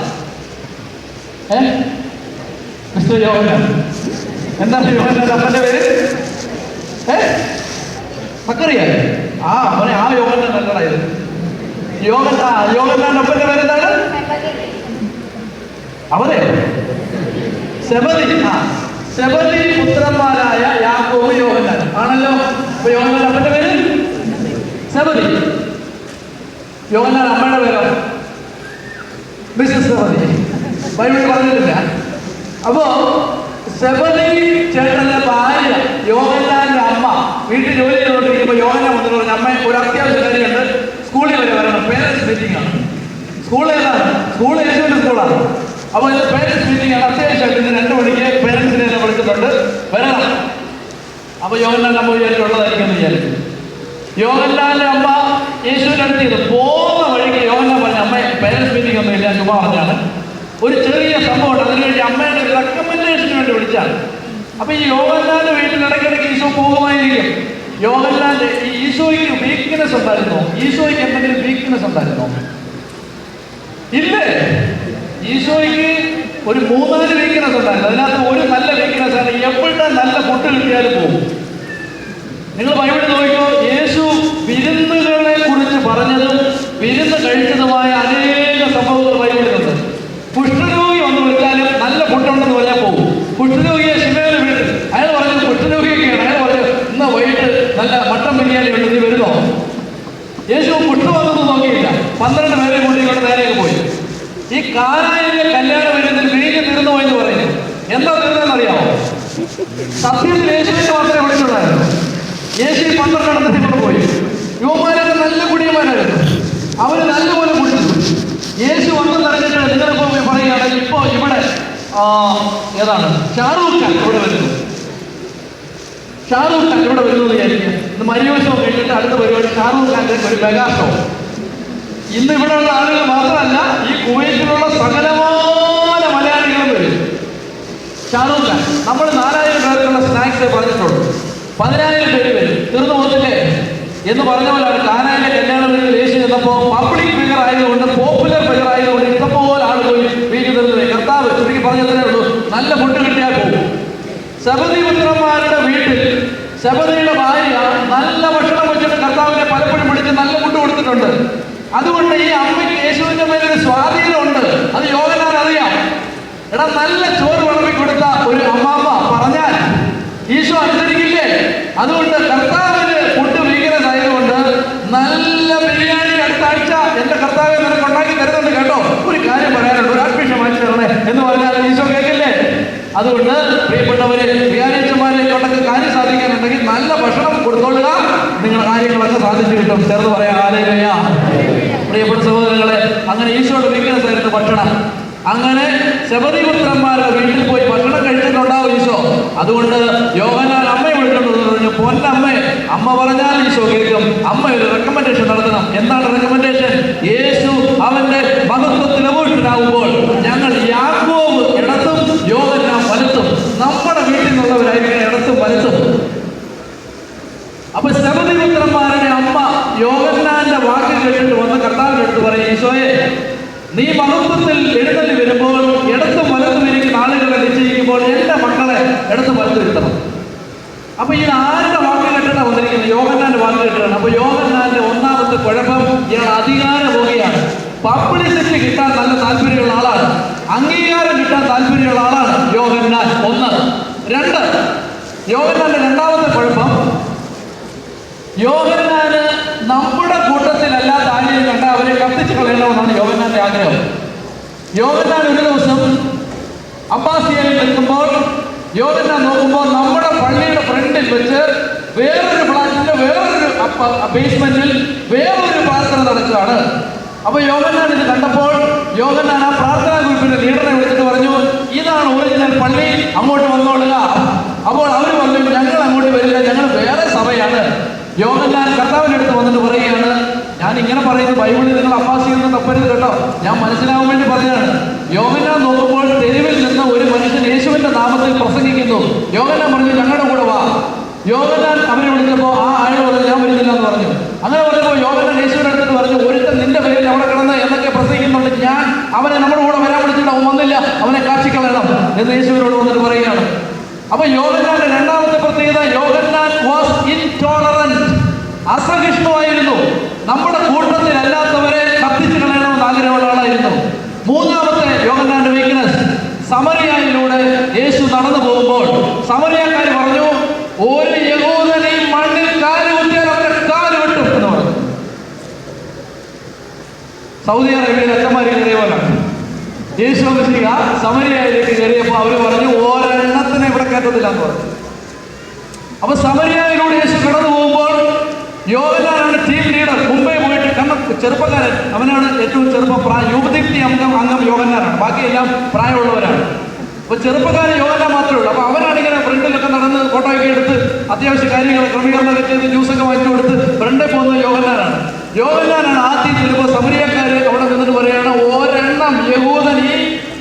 മിസ്റ്റർ യോഹന്നാൻ. എന്താണ് യോഹന്നാന്റെ അപ്പന്റെ പേര്? സക്കറിയ. ആ അവനെ ആ യോഹന്നാൻ നല്ലതായിരുന്നു. യോഹന്നാന്റെ അപ്പന്റെ പേരെന്താണ്? അവരെ സെബദി. സെബദി പുത്രന്മാരായ യാക്കോബ്, യോഹന്നാൻ ആണല്ലോ. അപ്പൊ യോഹന്നാന്റെ അപ്പന്റെ പേര് സെബദി. യോഹന്നാൻ അമ്മയുടെ പേരോ? മിസ്സസ് സെബദി. ബൈബിൾ പറഞ്ഞിട്ടില്ല. അപ്പോ സെബദി ചേട്ടന്റെ ഭാര്യ യോഹന്നാന്റെ അമ്മ വീട്ടിൽ ജോലി ചെയ്തുകൊണ്ടിരിക്കുമ്പോൾ യോഹന്നാൻ വന്നിട്ട് പറഞ്ഞു, അമ്മ ഒരു അത്യാവശ്യ കാര്യമുണ്ട്, സ്കൂളിൽ വരെ വരണം, പേരൻസ് മീറ്റിംഗ് ആണ്. സ്കൂൾ ഏതാണ്? സ്കൂൾ യേശുവിൻ്റെ സ്കൂളാണ്. അപ്പോൾ ഇത് പേരൻസ് മീറ്റിംഗ് ആണ്, അത്യാവശ്യമായിട്ട് ഇന്ന് 2 മണിക്ക് പേരൻസിനെ എന്നെ വിളിക്കുന്നുണ്ട്, വരണം. അപ്പോൾ യോഹന്നാൻ്റെ അമ്മ വിചാരിച്ചുള്ളതായിരിക്കും എന്ന് വിചാരിച്ചു. യോഹന്നാൻ്റെ അമ്മ യേശുവിൻ്റെ അടുത്ത് ചെയ്തു. പോകുന്ന വഴിക്ക് യോഹന്നാൻ പറഞ്ഞു, അമ്മ പേരൻസ് മീറ്റിംഗ് ഒന്നും ഇല്ല, ചുമ്മാ പറഞ്ഞാണ്, ഒരു ചെറിയ സംഭവമുണ്ട്, അതിനുവേണ്ടി അമ്മയുടെ ഒരു റെക്കമെൻഡേഷന് വേണ്ടി വിളിച്ചാണ്. അപ്പൊ ഈ യോഹന്നാന്റെ വീട്ടിൽ ഇടയ്ക്കിടയ്ക്ക് ഈശോ പോകുമായിരിക്കും. യോഹന്നാന്റെ ഈ ഈശോയ്ക്ക് വീക്ക്നെസ് ഉണ്ടായിരുന്നോ? ഈശോയ്ക്ക് എന്തെങ്കിലും വീക്ക്നെസ് ഉണ്ടായിരുന്നോ? ഇല്ലേ. ഈശോയ്ക്ക് ഒരു 3-4 വീക്ക്നെസ് ഉണ്ടായിരുന്നു. അതിനകത്ത് ഒരു നല്ല വീക്ക്നെസ് ആണ്, എപ്പോഴത്തെ നല്ല ഫുഡ് കിട്ടിയാലും പോകും. നിങ്ങൾ ബൈബിളിൽ നോക്കിയോ, യേശു വിരുന്നുകളെ കുറിച്ച് പറഞ്ഞതും വിരുന്ന് കഴിച്ചതുമായ അനേക സംഭവങ്ങൾ ബൈബിളിലുണ്ട്. കുഷ്ഠരോഗി വന്ന് വിളിച്ചാലും നല്ല ഫുഡുണ്ടെന്ന് പറഞ്ഞാൽ പോകും. കുഷ്ഠരോഗിയെ ശിവയുടെ വീട്ടിൽ അയാൾ പറഞ്ഞു, കുഷ്ഠരോഗിയൊക്കെയാണ്, അയാൾ പറഞ്ഞു ഇന്ന് വൈകിട്ട് നല്ല മട്ടൻ ബിരിയാണി ഉണ്ട്, നീ വരുന്നോ? യേശു കുഷ്ഠ വന്നൊന്നും നോക്കിയില്ല, 12 പേരെ കൂട്ടിക്കൊണ്ട് നേരെയൊക്കെ പോയി. ഈ കാനായിലെ കല്യാണ വീട്ടിൽ വീഞ്ഞ് തീർന്നു പോയെന്ന് പറയുന്നു. എന്താ തീർന്നതെന്നറിയാമോ? സത്യത്തിൽ യേശുവിനെ മാത്രമേ വിളിച്ചുള്ളായിരുന്നു. യേശു 12 എണ്ണത്തിനെ കൊണ്ട് പോയി. യുവമാരൊക്കെ നല്ല കുടിയന്മാരായിരുന്നു, അവര് നല്ലപോലെ കുടിച്ചു. യേശു വന്നു നിറഞ്ഞിട്ട് നിങ്ങളിപ്പോ പറയുകയാണെങ്കിൽ ഇപ്പോ ഇവിടെ ഏതാണ് ഷാറൂഖ് ഖാൻ ഇവിടെ വരുന്നു. ഷാറൂഖ് ഖാൻ ഇവിടെ വരുന്നു വിചാരിക്കും. ഇന്ന് മരിയോത്സവം കഴിഞ്ഞിട്ട് അടുത്ത പരിപാടി ഷാറൂഖ് ഖാന്റെ ഒരു മെഗാ ഷോ. ഇന്ന് ഇവിടെയുള്ള ആളുകൾ മാത്രമല്ല, ഈ കുവൈറ്റിലുള്ള സകലമായ മലയാളികളും വരും. ഷാറൂഖ് ഖാൻ നമ്മൾ 4000 പേർക്കുള്ള സ്നാക്സ് പറഞ്ഞിട്ടുള്ളൂ, 10000 പേര് വരും. തീർന്നു പോകത്തില്ലേ എന്ന് പറഞ്ഞ പോലെയാണ് കാനായിലെ കല്യാണ വീട്ടിൽ യേശു ചെന്നപ്പോൾ പബ്ലിക് ഫിഗർ ആയതുകൊണ്ട്, പോപ്പുലർ ഫിഗർ ആയതുകൊണ്ട് ഇഷ്ടംപോലെ ആൾ പോയി വീട്ടിൽ തീർന്നത്. കർത്താവ് ചുരുക്കി പറഞ്ഞതേ ഉള്ളൂ, നല്ല ഫുഡ് കിട്ടിയാൽ പോകും. സബദി പുത്രന്മാരുടെ വീട്ടിൽ സബദിയുടെ ഭാര്യ നല്ല ഭക്ഷണം വെച്ചിട്ട് കർത്താവിനെ പലപ്പോഴും പിടിച്ച് നല്ല ഫുഡ് കൊടുത്തിട്ടുണ്ട്. അതുകൊണ്ട് ഈ അമ്മയ്ക്ക് യേശുവിന്റെ മേലൊരു സ്വാധീനമുണ്ട്. അത് യോഹന്നാൻ അറിയാം. എടാ, നല്ല ചോറ് വിളമ്പി കൊടുത്ത ഒരു അമ്മാമ്മ പറഞ്ഞാൽ ഈശോ അനുസരിക്കില്ലേ? അതുകൊണ്ട് കർത്താവിന് ഫുഡ് വീക്ക്നെസ് ആയതുകൊണ്ട് നല്ല ബിരിയാണി അടുത്ത ആഴ്ച എന്റെ കർത്താവ് നിനക്ക് ഉണ്ടാക്കി തരുന്നുണ്ട് കേട്ടോ, ഒരു കാര്യം പറയാനുണ്ട്, ഒരു അഡ്മിഷൻ വാങ്ങിച്ചു തരണേ എന്ന് പറഞ്ഞാൽ ഈശോ കേൾക്കില്ലേ? അതുകൊണ്ട് പ്രിയപ്പെട്ടവരെ, വ്യാഴാഴ്ചമാരെ കൊണ്ടൊക്കെ കാര്യം സാധിക്കാനുണ്ടെങ്കിൽ നല്ല ഭക്ഷണം കൊടുത്തോളുക, നിങ്ങളുടെ കാര്യങ്ങളൊക്കെ സാധിച്ചു കിട്ടും. ചേർന്ന് പറയാം ഹല്ലേലൂയ. പ്രിയപ്പെട്ട സഹോദരങ്ങളെ, അങ്ങനെ ഈശോയുടെ വീക്ക്നെസ് ആയിരുന്നു ഭക്ഷണം. അങ്ങനെ സെബദി പുത്രന്മാരുടെ വീട്ടിൽ പോയി ഭക്ഷണം കഴിച്ചിട്ടുണ്ടാവും ഈശോ. അതുകൊണ്ട് യോഹന്നാൻ അമ്മയെ വിളിച്ചിട്ടുണ്ട്, പറഞ്ഞു പൊന്നമ്മേ, അമ്മ പറഞ്ഞാൽ ഈശോ കേൾക്കും. അമ്മ ഒരു റെക്കമെൻഡേഷൻ നടത്തണം. എന്താണ് റെക്കമെൻഡേഷൻ? യേശു അവന്റെ മഹത്വത്തിൽ അഭിഷിക്തനാകുമ്പോൾ ഞങ്ങൾ യാക്കോബ് ഇടത്തും യോഹന്നാൻ വലത്തും, നമ്മുടെ വീട്ടിൽ നിന്നുള്ളവരായിരിക്കും ഇടത്തും വലത്തും. അപ്പൊ സെബദി പുത്രന്മാരുടെ അമ്മ യോഹന്നാന്റെ വാക്ക് കേട്ടിട്ട് വന്ന് കർത്താവിന്റെ അടുത്ത് പറയും, ഈശോയെ, നീ മഹത്വത്തിൽ എഴുന്നള്ളി വരുമ്പോൾ ഇടത്തും വലത്തും ഇരിക്കുന്ന ആളുകളെ നിശ്ചയിക്കുമ്പോൾ എന്റെ മക്കളെ ഇടത്തും വലത്തും ഇരുത്തണം. അപ്പൊ ഈ ആരുടെ വാക്ക് കേട്ടിട്ടാണ് വന്നിരിക്കുന്നത്? യോഹന്നാന്റെ വാക്ക് കേട്ടിട്ടാണ്. അപ്പൊ യോഹന്നാന്റെ ഒന്നാമത്തെ കുഴപ്പം, ഇയാൾ അധികാരഭോഗിയാണ്. പബ്ലിസിറ്റി കിട്ടാൻ നല്ല താല്പര്യമുള്ള ആളാണ്, അംഗീകാരം കിട്ടാൻ താല്പര്യമുള്ള ആളാണ് യോഹന്നാൻ. 1. 2, യോഹന്നാന്റെ രണ്ടാമത്തെ കുഴപ്പം, യോഹന്നാന് നമ്മുടെ കൂട്ടത്തിലല്ലാത്ത ആരെയും കണ്ട അവരെ കത്തിച്ച് കളയണമെന്നാണ് യോഹന്നാന്റെ ആഗ്രഹം. യോഹന്നാൻ ഒരു ദിവസം അബ്ബാസിയയിൽ നിൽക്കുമ്പോൾ യോഹന്നാൻ നോക്കുമ്പോൾ നമ്മുടെ പള്ളിയുടെ ഫ്രണ്ടിൽ വെച്ച് വേറൊരു ഫ്ലാറ്റിന്റെ വേറൊരു ബേസ്മെന്റിൽ വേറൊരു പ്രാർത്ഥന നടക്കുകയാണ്. അപ്പൊ യോഹന്നാൻ ഇത് കണ്ടപ്പോൾ യോഹന്നാൻ ആ പ്രാർത്ഥനാ ഗ്രൂപ്പിന്റെ ലീഡറെ വിളിച്ചിട്ട് പറഞ്ഞു, ഇതാണ് ഒറിജിനൽ പള്ളി, അങ്ങോട്ട് വന്നോളുക. അപ്പോൾ അവർ പറഞ്ഞു, ഞങ്ങൾ അങ്ങോട്ട് വരില്ല, ഞങ്ങൾ വേറെ സഭയാണ്. യോഹന്നാൻ കർത്താവിന്റെ അടുത്ത് വന്നിട്ട് പറയുകയാണ്, ഞാൻ ഇങ്ങനെ പറയുന്നത് ബൈബിളിൽ നിങ്ങൾ അബ്ബാസിയിൽ നിന്ന് തപ്പരുത് കേട്ടോ, ഞാൻ മനസ്സിലാവാൻ വേണ്ടി പറഞ്ഞതാണ്. യോഹന്നാൻ നോക്കുമ്പോൾ തെരുവിൽ നിന്ന് ഒരു മനുഷ്യൻ യേശുവിന്റെ നാമത്തിൽ പ്രസംഗിക്കുന്നു. യോഹന്നാൻ പറഞ്ഞു, ഞങ്ങളുടെ കൂടെ വാ. യോഹന്നാൻ അവരെ വിളിച്ചപ്പോൾ ആ ആൾ പറഞ്ഞു, ഞാൻ വരുന്നില്ല എന്ന് പറഞ്ഞു. അങ്ങനെ പറഞ്ഞപ്പോൾ യോഹന്നാൻ യേശുവിന്റെ അടുത്ത് പറഞ്ഞു, ഒരുത്തൻ നിന്റെ പേരിൽ അവിടെ കിടന്ന് എന്നൊക്കെ പ്രസംഗിക്കുന്നുണ്ട്, ഞാൻ അവനെ നമ്മുടെ കൂടെ വരാൻ വിളിച്ചിട്ട് അവൻ വന്നില്ല, അവനെ കാച്ചിക്കളയണം എന്ന് യേശുവിനോട് വന്നിട്ട് പറയുകയാണ്. അപ്പൊ യോഹന്നാന്റെ രണ്ടാമത്തെ പ്രത്യേകത, യോഹന്നാൻ വാസ് ഇൻടോളറന്റ്, അസഹിഷ്ണുവായിരുന്നു. നമ്മുടെ കൂട്ടത്തിൽ അല്ലാത്തവരെ കത്തിച്ചു കളയണമെന്ന് ആഗ്രഹമുള്ള ആളായിരുന്നു. മൂന്നാമത്തെ യോഹന്നാന്റെ വീക്ക്നെസ്, സമറിയയിലൂടെ യേശു നടന്നു പോകുമ്പോൾ സമറിയക്കാർ പറഞ്ഞു, ഒരു യഹൂദനെയും മണ്ണിൽ കാല് കുത്തിയാൽ അവരുടെ കാല് വെട്ടും എന്ന് പറഞ്ഞു. സൗദി അറേബ്യയിൽ അച്ഛന്മാരെ കയറിയവരാണ്. യേശു സമരിയയിലേക്ക് കയറിയപ്പോൾ അവർ പറഞ്ഞു, ഒരെണ്ണത്തിനെ ഇവിടെ കയറ്റത്തില്ല എന്ന് പറഞ്ഞു. അപ്പൊ സമരിയയിലൂടെ യേശു കടന്നു പോകുമ്പോൾ യോഹന്നാനാണ് ടീം ലീഡർ. മുംബൈ പോയിട്ട് കാരണം ചെറുപ്പക്കാരൻ, അവനാണ് ഏറ്റവും യുവദീപ്തി അംഗം യോഹന്നാനാണ്, ബാക്കിയെല്ലാം പ്രായമുള്ളവരാണ്. അപ്പൊ ചെറുപ്പക്കാരൻ യോഹന്നാൻ മാത്രമേ ഉള്ളൂ. അപ്പൊ അവനാണ് ഇങ്ങനെ ഫ്രണ്ടിലൊക്കെ നടന്ന് ഫോട്ടോയൊക്കെ എടുത്ത് അത്യാവശ്യ കാര്യങ്ങൾ ക്രമീകരണമൊക്കെ ചെയ്ത് ജ്യൂസൊക്കെ വാങ്ങിച്ചു കൊടുത്ത് ഫ്രണ്ടിൽ പോകുന്നത് യോഹന്നാനാണ്. യോഹന്നാനാണ് ആദ്യം ചെല്ലുമ്പോൾ സമരിയക്കാര് അവിടെ നിന്നിട്ട് പറയുകയാണ്, ഒരെണ്ണം യഹൂദൻ ഈ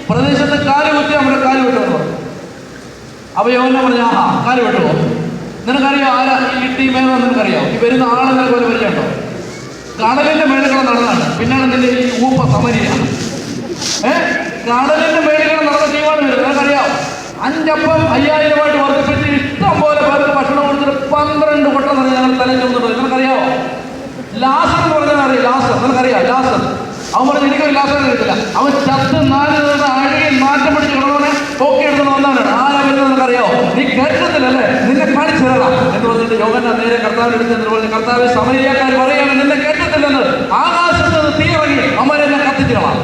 പ്രദേശത്ത് കാല് കുത്തി നമ്മുടെ കാല് വിട്ടുവെന്ന് പറഞ്ഞു. അപ്പൊ യോഹന്നാൻ പറഞ്ഞു, ആഹാ കാല് വിട്ടുവോ? നിനക്കറിയോ ആരാ ഈ ടീമേന്ന്? നിനക്കറിയോ ഈ വരുന്ന ആളെന്നെ പോലെ പരിചയമുണ്ടോ? കടലിന്റെ മേളികൾ നടന്നാണ്. പിന്നാണ് നിന്റെ ഈ ഊപ്പ സമരിയ. കടലിന്റെ മേളികൾ നടന്ന ടീമാണ് വരുന്നത്. നിനക്കറിയാം 5 അപ്പം 5000 വർദ്ധിപ്പിച്ച് ഇഷ്ടം പോലെ പേർക്ക് ഭക്ഷണം കൊടുത്തിട്ട് 12 കൊട്ട നിറഞ്ഞ് ഞങ്ങൾ തല ചുമന്നിട്ടുണ്ട്. നിനക്കറിയാവോ? ലാസർ എന്ന് പറഞ്ഞാൽ അറിയാം. ലാസർ നിനക്കറിയാം? ലാസർ അവൻ പറഞ്ഞ് എനിക്കൊരു ലാസർ കിട്ടില്ല. അവൻ ചത്ത് 4 ദിവസം അഴുകി നാറ്റം പിടിച്ച് കിടന്നവനെ പൊക്കിയെടുക്കുന്ന ഒന്നാണ്. ആരാ വരുന്നത് നിനക്കറിയാവോ? നീ കേട്ടിട്ടില്ലല്ലേ? നിന്നെ കാണിച്ചു തരാം എന്ന് പറഞ്ഞിട്ട് യോഹന്നാൻ നേരെ കർത്താവിന്റെ അടുത്ത് എന്ന് പറഞ്ഞ്, കർത്താവ് സമരിയക്കാർ പറയാണ് നിന്നെ കേട്ടിട്ടില്ലെന്ന്. ആകാശത്ത് നിന്ന് തീ ഇറങ്ങി അമ്മരെന്നെ കത്തിച്ചോളാം.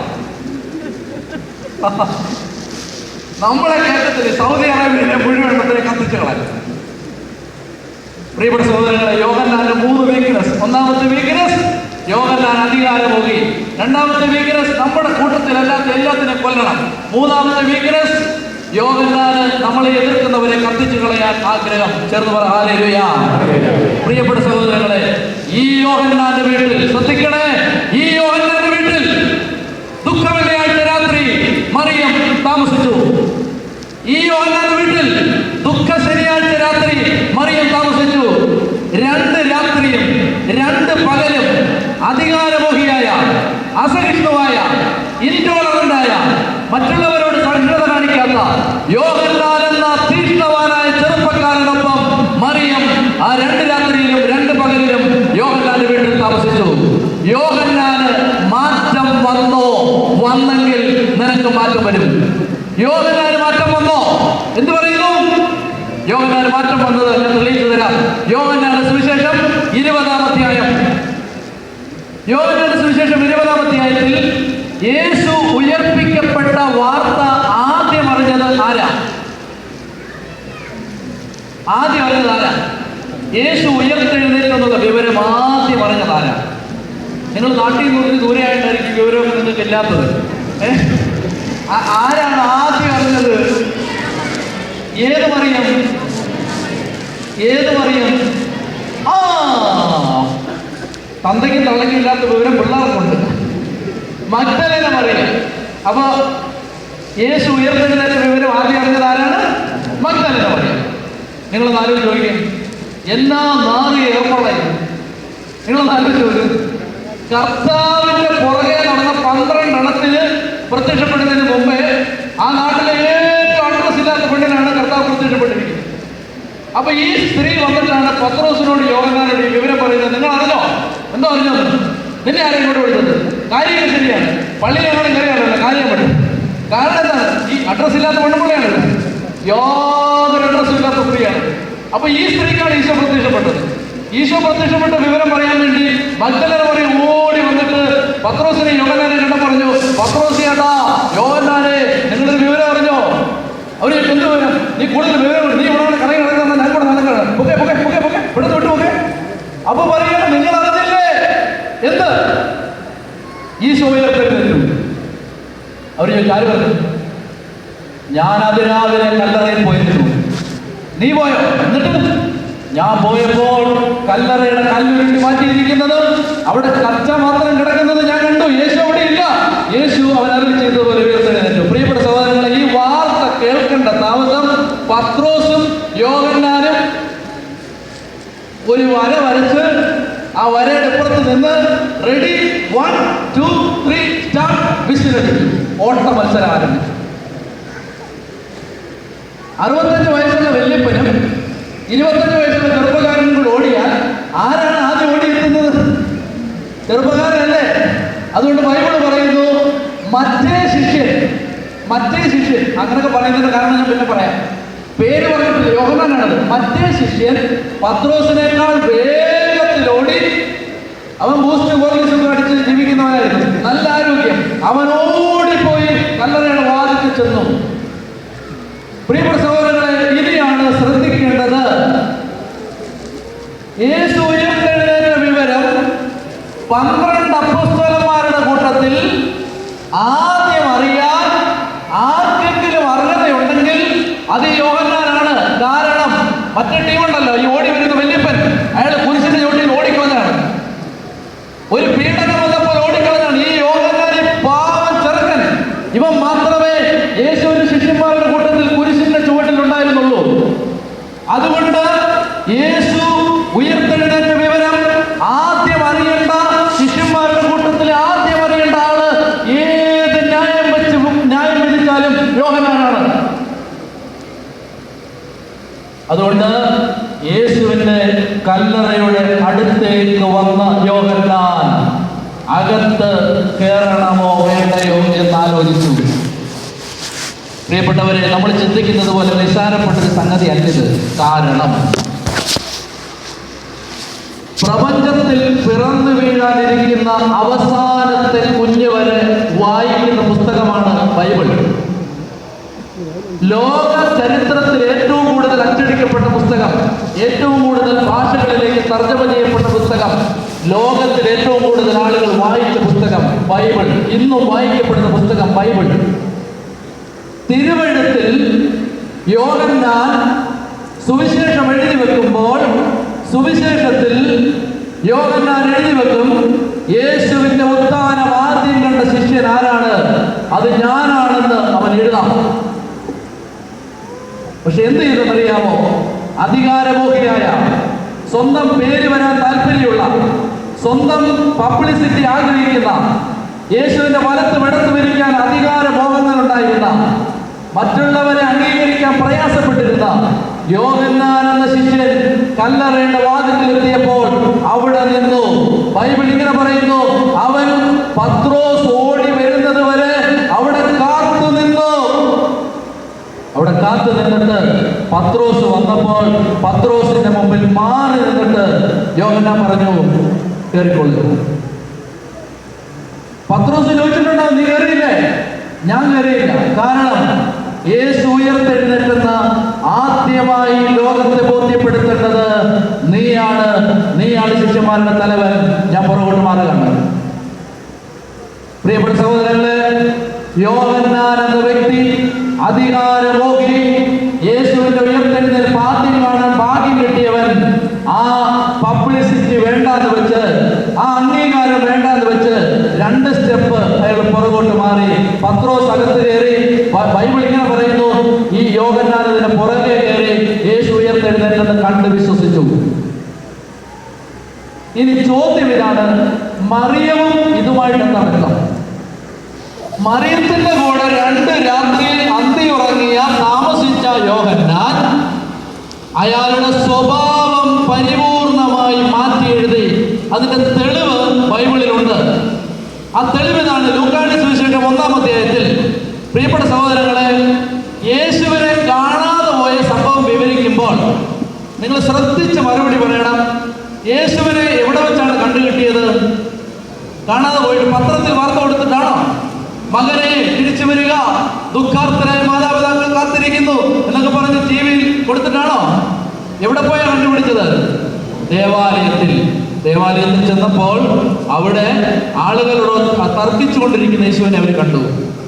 നമ്മളെ കേട്ടത്തില്ല. സൗദി അറേബ്യയിലെ മുഴുവൻ എണ്ണത്തിനെ കത്തിച്ചുകളാം. പ്രിയപ്പെട്ട സഹോദരങ്ങളെ, യോഹന്നാന്റെ 3 വീക്ക്നെസ്. ഒന്നാമത്തെ വീക്ക്നെസ് യോഹന്നാൻ അധികാരമോഹി. രണ്ടാമത്തെ വീക്ക്നെസ് നമ്മുടെ കൂട്ടത്തിൽ അല്ലാത്ത എല്ലാത്തിനെ കൊല്ലണം. മൂന്നാമത്തെ വീക്ക്നെസ് യോഹന്നാന് നമ്മളെ എതിർക്കുന്നവരെ കത്തിച്ചു കളയാൻ ആഗ്രഹം. ചേർന്ന് പറ ഹല്ലേലൂയ. പ്രിയപ്പെട്ട സഹോദരങ്ങളെ, ഈ യോഹന്നാന്റെ വീട്ടിൽ ശ്രദ്ധിക്കണേ, ഈ യോഹന്നാന്റെ വീട്ടിൽ ദുഃഖവെള്ളിയാഴ്ച രാത്രി മറിയം താമസിച്ചു. ഈ യോഹന്നാന്റെ വീട്ടിൽ ദുഃഖ ശനിയാഴ്ച രാത്രി മറിയം താമസിച്ചു. 2 രാത്രിയും 2 പകലും അധികാരമോഹിയായ, അസഹിഷ്ണുവായ, ഇൻടോളറന്റായ, മറ്റുള്ളവരോട് സഹിഷ്ണുത കാണിക്കാത്ത യോഹന്നാൻ എന്ന തീഷ്ണവാനായ ചെറുപ്പക്കാരനൊപ്പം മറിയം ആ 2 രാത്രിയിലും 2 പകലിലും യോഹന്നാന്റെ വീട്ടിൽ താമസിച്ചു. യോഹന്നാന് മാറ്റം വന്നോ? വന്നെങ്കിൽ നിനക്ക് മാറ്റം വരും. യോഹന്നാന് മാറ്റം വന്നോ? എന്ത് പറയുന്നു? യോഹന്നാന് മാറ്റം വന്നത് ഞാൻ തെളിയിച്ചു തരാം. യോഹന്നാന്റെ സുവിശേഷം 20-ാം അധ്യായം. യോഹന്നാന്റെ സുവിശേഷം 20-ാം അധ്യായത്തിൽ യേശു ഉയർപ്പിക്കപ്പെട്ട വാർത്ത ആദ്യം അറിഞ്ഞത് ആരാ? യേശു ഉയർത്തെഴുന്നേറ്റെന്നുള്ള വിവരം ആദ്യം അറിഞ്ഞത് ആരാ? നിങ്ങൾ നാട്ടിൽ നിന്ന് ദൂരെയായിട്ടായിരിക്കും വിവരം നിങ്ങൾക്ക് ഇല്ലാത്തത്. ആരാണ് ആദ്യം അറിഞ്ഞത്? ഏത് മറിയം? ആ തന്തയ്ക്കും തള്ളയ്ക്കും ഇല്ലാത്ത വിവരം പിള്ളേർക്കുണ്ട്. മഗ്ദലേന മറിയം. അപ്പൊ യേശു ഉയർത്തെഴുന്നേറ്റ വിവരം ആദ്യം അറിഞ്ഞത് ആരാണ്? മഗ്ദലേന മറിയം. നിങ്ങളൊന്ന് ആലോചിച്ച് ചോദിക്കും, എന്നാ നാറിയ ഏർപ്പാടായിരുന്നു. നിങ്ങളൊന്ന് ആലോചിച്ച് ചോദിക്കും, കർത്താവിന്റെ പുറകെ നടന്ന 12 എണ്ണത്തിന് പ്രത്യക്ഷപ്പെടുന്നതിന് മുമ്പേ ആ നാട്ടിലെ ഏറ്റവും അഡ്രസ് ഇല്ലാത്ത പെണ്ണിനാണ് കർത്താവ് പ്രത്യക്ഷപ്പെട്ടിരിക്കുന്നത്. അപ്പൊ ഈ സ്ത്രീ വന്നിട്ടാണ് പത്രോസിനോട് യോഹന്നാനോട് ഈ വിവരം പറയുന്നത്. നിങ്ങൾ അറിഞ്ഞോ? എന്തോ അറിഞ്ഞോ? നിന്നെ ആരെയും കൊണ്ട് വിളിച്ചത്? കാര്യം ശരിയാണ്, പള്ളിയിലാണ് കയറിയാണല്ലോ കാര്യം പറ്റും. കാരണം എന്താണ്? ഈ അഡ്രസ് ഇല്ലാത്ത പെണ്ണുപിള്ളയാണ്, യാതൊരു അഡ്രസ്സും ഇല്ലാത്ത സ്ത്രീയാണ്. അപ്പൊ ഈ സ്ത്രീക്കാണ് ഈശോ പ്രത്യക്ഷപ്പെട്ടത്. ഈശോ പ്രത്യക്ഷപ്പെട്ട വിവരം പറയാൻ വേണ്ടി മഗ്ദലേന മറിയം ഓടി വന്നിട്ട് പത്രോസിനെ യോഹന്നാനെ കണ്ട പറഞ്ഞു, പത്രോസ് ചേട്ടാ, യോഹന്നാനെ നിങ്ങളുടെ വിവരം അറിഞ്ഞോ? അവര് എന്ത് വിവരം? നീ കൂടുതൽ വിവരം, നീ ഇവിടെ കറങ്ങി നടക്കുന്ന ഞാൻ കൂടെ നടക്കണം, പൊക്കെ പൊക്കെ പൊക്കെ പൊക്കെ ഇവിടുന്ന് വിട്ടു പൊക്കെ. അപ്പൊ പറയണം, നിങ്ങൾ അറിഞ്ഞില്ലേ? എന്ത്? ഈശോ ഉയർത്തെഴുന്നേറ്റു. അവര് ചോദിച്ചു, ആര് പറഞ്ഞു? ഞാൻ അതിരാവിലെ കല്ലറയിൽ പോയിരുന്നു. നീ പോയോ? എന്നിട്ട് ഞാൻ പോയപ്പോൾ കല്ലറയുടെ കല്ലുരുട്ടി മാറ്റിയിരിക്കുന്നത്, അവിടെ കച്ച മാത്രം കിടക്കുന്നത് ഞാൻ കണ്ടു. യേശു അവിടെ ഇല്ല. യേശു അവൻ അരുളി ചെയ്തതുപോലെ ഉയർത്തെഴുന്നേറ്റു. പ്രിയപ്പെട്ട സഹോദരങ്ങളെ, ഈ വാർത്ത കേൾക്കേണ്ട താമസം പത്രോസും യോഹന്നാനും ഒരു വര വരച്ച് ആ വരയുടെ അപ്പുറത്ത് നിന്ന് റെഡി 1 2 3 സ്റ്റാർട്ട് വിസിലടിച്ചു. ഓട്ട മത്സരം ആരംഭിച്ചു. 65 വയസ്സുള്ള വല്യപ്പനും 25 വയസ്സുള്ള ചെറുപ്പക്കാരനും കൂടെ ഓടിയാൽ ആരാണ് ആദ്യം ഓടിയെത്തുന്നത്? ചെറുപ്പക്കാരനല്ലേ? അതുകൊണ്ട് ബൈബിൾ പറയുന്നു, മറ്റേ ശിഷ്യൻ അങ്ങനെയൊക്കെ പറയുന്നതിന്റെ കാരണം ഞാൻ പിന്നെ പറയാം. പേര് പറഞ്ഞിട്ടില്ല, യോഹന്നാനാണത്. മറ്റേ ശിഷ്യൻ പത്രോസിനേക്കാൾ വേഗത്തിലോടി. അവൻ ബൂസ്റ്റ് ഹോർലിക്സ് അടിച്ച് ജീവിക്കുന്നവനായിരുന്നു, നല്ല ആരോഗ്യം. അവൻ ഓടിപ്പോയി കല്ലറയുടെ വാതിൽക്ക് ചെന്നു. പ്രിയപ്പെട്ട സഹോദരങ്ങളെ, ഇനിയാണ് ശ്രദ്ധിക്കേണ്ടത്. മറ്റേ ടീമുണ്ടല്ലോ, ഈ ഓടി വരുന്ന വല്യപ്പൻ, അയാൾ കുരിശിന്റെ ചോട്ടിൽ ഓടിക്കളഞ്ഞാണ്. ഒരു പീഡനം വന്നപ്പോൾ ഓടിക്കളഞ്ഞാണ്. ഈ യോഹന്നാൻ, പാവം ചെറുക്കൻ, ഇവൻ മാത്രമേ യേശുവിന്റെ ശിഷ്യന്മാരുടെ കൂട്ടത്തിൽ കുരിശിന്റെ ചുവട്ടിൽ ഉണ്ടായിരുന്നുള്ളൂ. അതുകൊണ്ട് യേശു ഉയർത്തെഴുന്നേറ്റ വിവരം ആദ്യം അറിയേണ്ട, ശിഷ്യന്മാരുടെ കൂട്ടത്തിൽ ആദ്യം അറിയേണ്ട ആള് ഏത് ന്യായം വിധിച്ചാലും യോഹന്നാനാണ്. അതുകൊണ്ട് യേശുവിന്റെ കല്ലറയുടെ അടുത്തേക്ക് വന്ന യോഹന്നാൻ അകത്ത് കയറണമോ വേണ്ടയോ എന്ന് ആലോചിച്ചു. പ്രിയപ്പെട്ടവരെ, നമ്മൾ ചിന്തിക്കുന്നത് പോലെ നിസ്സാരപ്പെട്ടൊരു സംഗതി അല്ലത്. കാരണം പ്രപഞ്ചത്തിൽ പിറന്നു വീഴാനിരിക്കുന്ന അവസാനത്തെ കുഞ്ഞ് വരെ വായിക്കുന്ന പുസ്തകമാണ് ബൈബിൾ. ലോക ചരിത്രത്തിൽ ഏറ്റവും കൂടുതൽ അച്ചടിക്കപ്പെട്ട പുസ്തകം, ഏറ്റവും കൂടുതൽ ഭാഷകളിലേക്ക് തർജ്ജമ ചെയ്യപ്പെട്ട പുസ്തകം, ലോകത്തിൽ ഏറ്റവും കൂടുതൽ ആളുകൾ വായിച്ച പുസ്തകം ബൈബിൾ. ഇന്നും വായിക്കപ്പെടുന്ന പുസ്തകം ബൈബിൾ. തിരുവെഴുത്തിൽ യോഹന്നാൻ സുവിശേഷം എഴുതി വെക്കുമ്പോൾ സുവിശേഷത്തിൽ യോഹന്നാൻ എഴുതി വെക്കും, യേശുവിന്റെ ഉത്ഥാനം ആദ്യം കണ്ട ശിഷ്യൻ ആരാണ്? അത് ഞാനാണെന്ന് അവൻ എഴുതാം. പക്ഷെ എന്ത് ചെയ്തെന്നറിയാമോ? അധികാരമോഹിയായ, സ്വന്തം പേര് വരാൻ താല്പര്യമുള്ള, സ്വന്തം പബ്ലിസിറ്റി ആഗ്രഹിക്കുന്ന, യേശുവിന്റെ വലത്തും ഇടത്തും ഇരിക്കാൻ അധികാരമോഹങ്ങൾ ഉണ്ടായിരുന്ന, മറ്റുള്ളവരെ അംഗീകരിക്കാൻ പ്രയാസപ്പെട്ടിരുന്ന യോഹന്നാൻ എന്ന ശിഷ്യൻ കല്ലറയുടെ വാതിലിലെത്തിയപ്പോൾ അവിടെ നിന്നു. ബൈബിൾ ഇങ്ങനെ പറയുന്നു, അവൻ പത്രോസ് ഓടി വരുന്നത് വരെ അവിടെ കാത്തു നിന്നു. അവിടെ കാത്തു നിന്നിട്ട് പത്രോസ് വന്നപ്പോൾ പത്രോസിന്റെ മുമ്പിൽ മാറി നിന്നിട്ട് യോഹന്നാൻ പറഞ്ഞു, കയറിക്കൊള്ളു. പത്രോസ് ചോദിച്ചിട്ടുണ്ടോ, നീ കയറിയില്ലേ? ഞാൻ കയറിയില്ല. കാരണം യേശു ഉയർത്തെഴുന്നേറ്റുന്ന ആദ്യമായി ലോകത്തെ ബോധ്യപ്പെടുത്തേണ്ടത് നീയാണ് ശിഷ്യന്മാരുടെ തലവൻ, ഞാൻ പുറകോട്ട് മാറുകയാണ്. പ്രിയപ്പെട്ട സഹോദരങ്ങളെ, യോഹന്നാൻ എന്ന വ്യക്തി അധികാരമോഹി, യേശുവിന്റെ ഉയർത്തെഴുന്നേൽപ്പ് ആദ്യം കാണാൻ ഭാഗ്യം കിട്ടിയവൻ, ആ പബ്ലിസിറ്റി വേണ്ടാന്ന് വെച്ച്, ആ അംഗീകാരം വേണ്ടാന്ന് വെച്ച് 2 സ്റ്റെപ്പ് അയാൾ പുറകോട്ട് മാറി. പത്രോസ് അകത്ത് കയറി. ബൈബിൾ ഇങ്ങനെ പറയുന്നു, ഈ യോഹന്നാൻ അതിന് പുറകെ കയറി യേശു ഉയർത്തെഴുന്നേറ്റെന്ന് കണ്ട് വിശ്വസിച്ചു. ഇനി ചോദ്യം ഇതാണ്, മറിയവും ഇതുമായിട്ട് എന്താ ബന്ധം? മറിയത്തിന്റെ കൂടെ 2 രാത്രിയിൽ അന്തിയുറങ്ങിയ താമസിച്ച യോഹന്നാൻ അയാളുടെ സ്വഭാവം പരിപൂർണമായി മാറ്റി എഴുതി. അതിന്റെ തെളിവ് ബൈബിളിലുണ്ട്. ആ തെളിവിനാണ് ലൂക്കായുടെ സുവിശേഷം 1-ാം അധ്യായത്തിൽ. പ്രിയപ്പെട്ട സഹോദരങ്ങളെ, യേശുവിനെ കാണാതെ പോയ സംഭവം വിവരിക്കുമ്പോൾ നിങ്ങൾ ശ്രദ്ധിച്ച് മറുപടി പറയണം. യേശുവിനെ എവിടെ വെച്ചാണ് കണ്ടുകിട്ടിയത്? കാണാതെ പോയിട്ട് പത്രത്തിൽ വാർത്ത കൊടുത്തിട്ടാണോ? മകനെ തിരിച്ചു വരിക, ദുഃഖാർത്തരായ മാതാപിതാക്കൾ കാത്തിരിക്കുന്നു എന്നൊക്കെ പറഞ്ഞ് TV-യിൽ കൊടുത്തിട്ടാണോ? എവിടെ പോയാ കണ്ടുപിടിച്ചത്? ദേവാലയത്തിൽ ചെന്നപ്പോൾ അവിടെ ആളുകളോട് തർക്കിച്ചുകൊണ്ടിരിക്കുന്ന യേശുവിനെ അവർ കണ്ടു.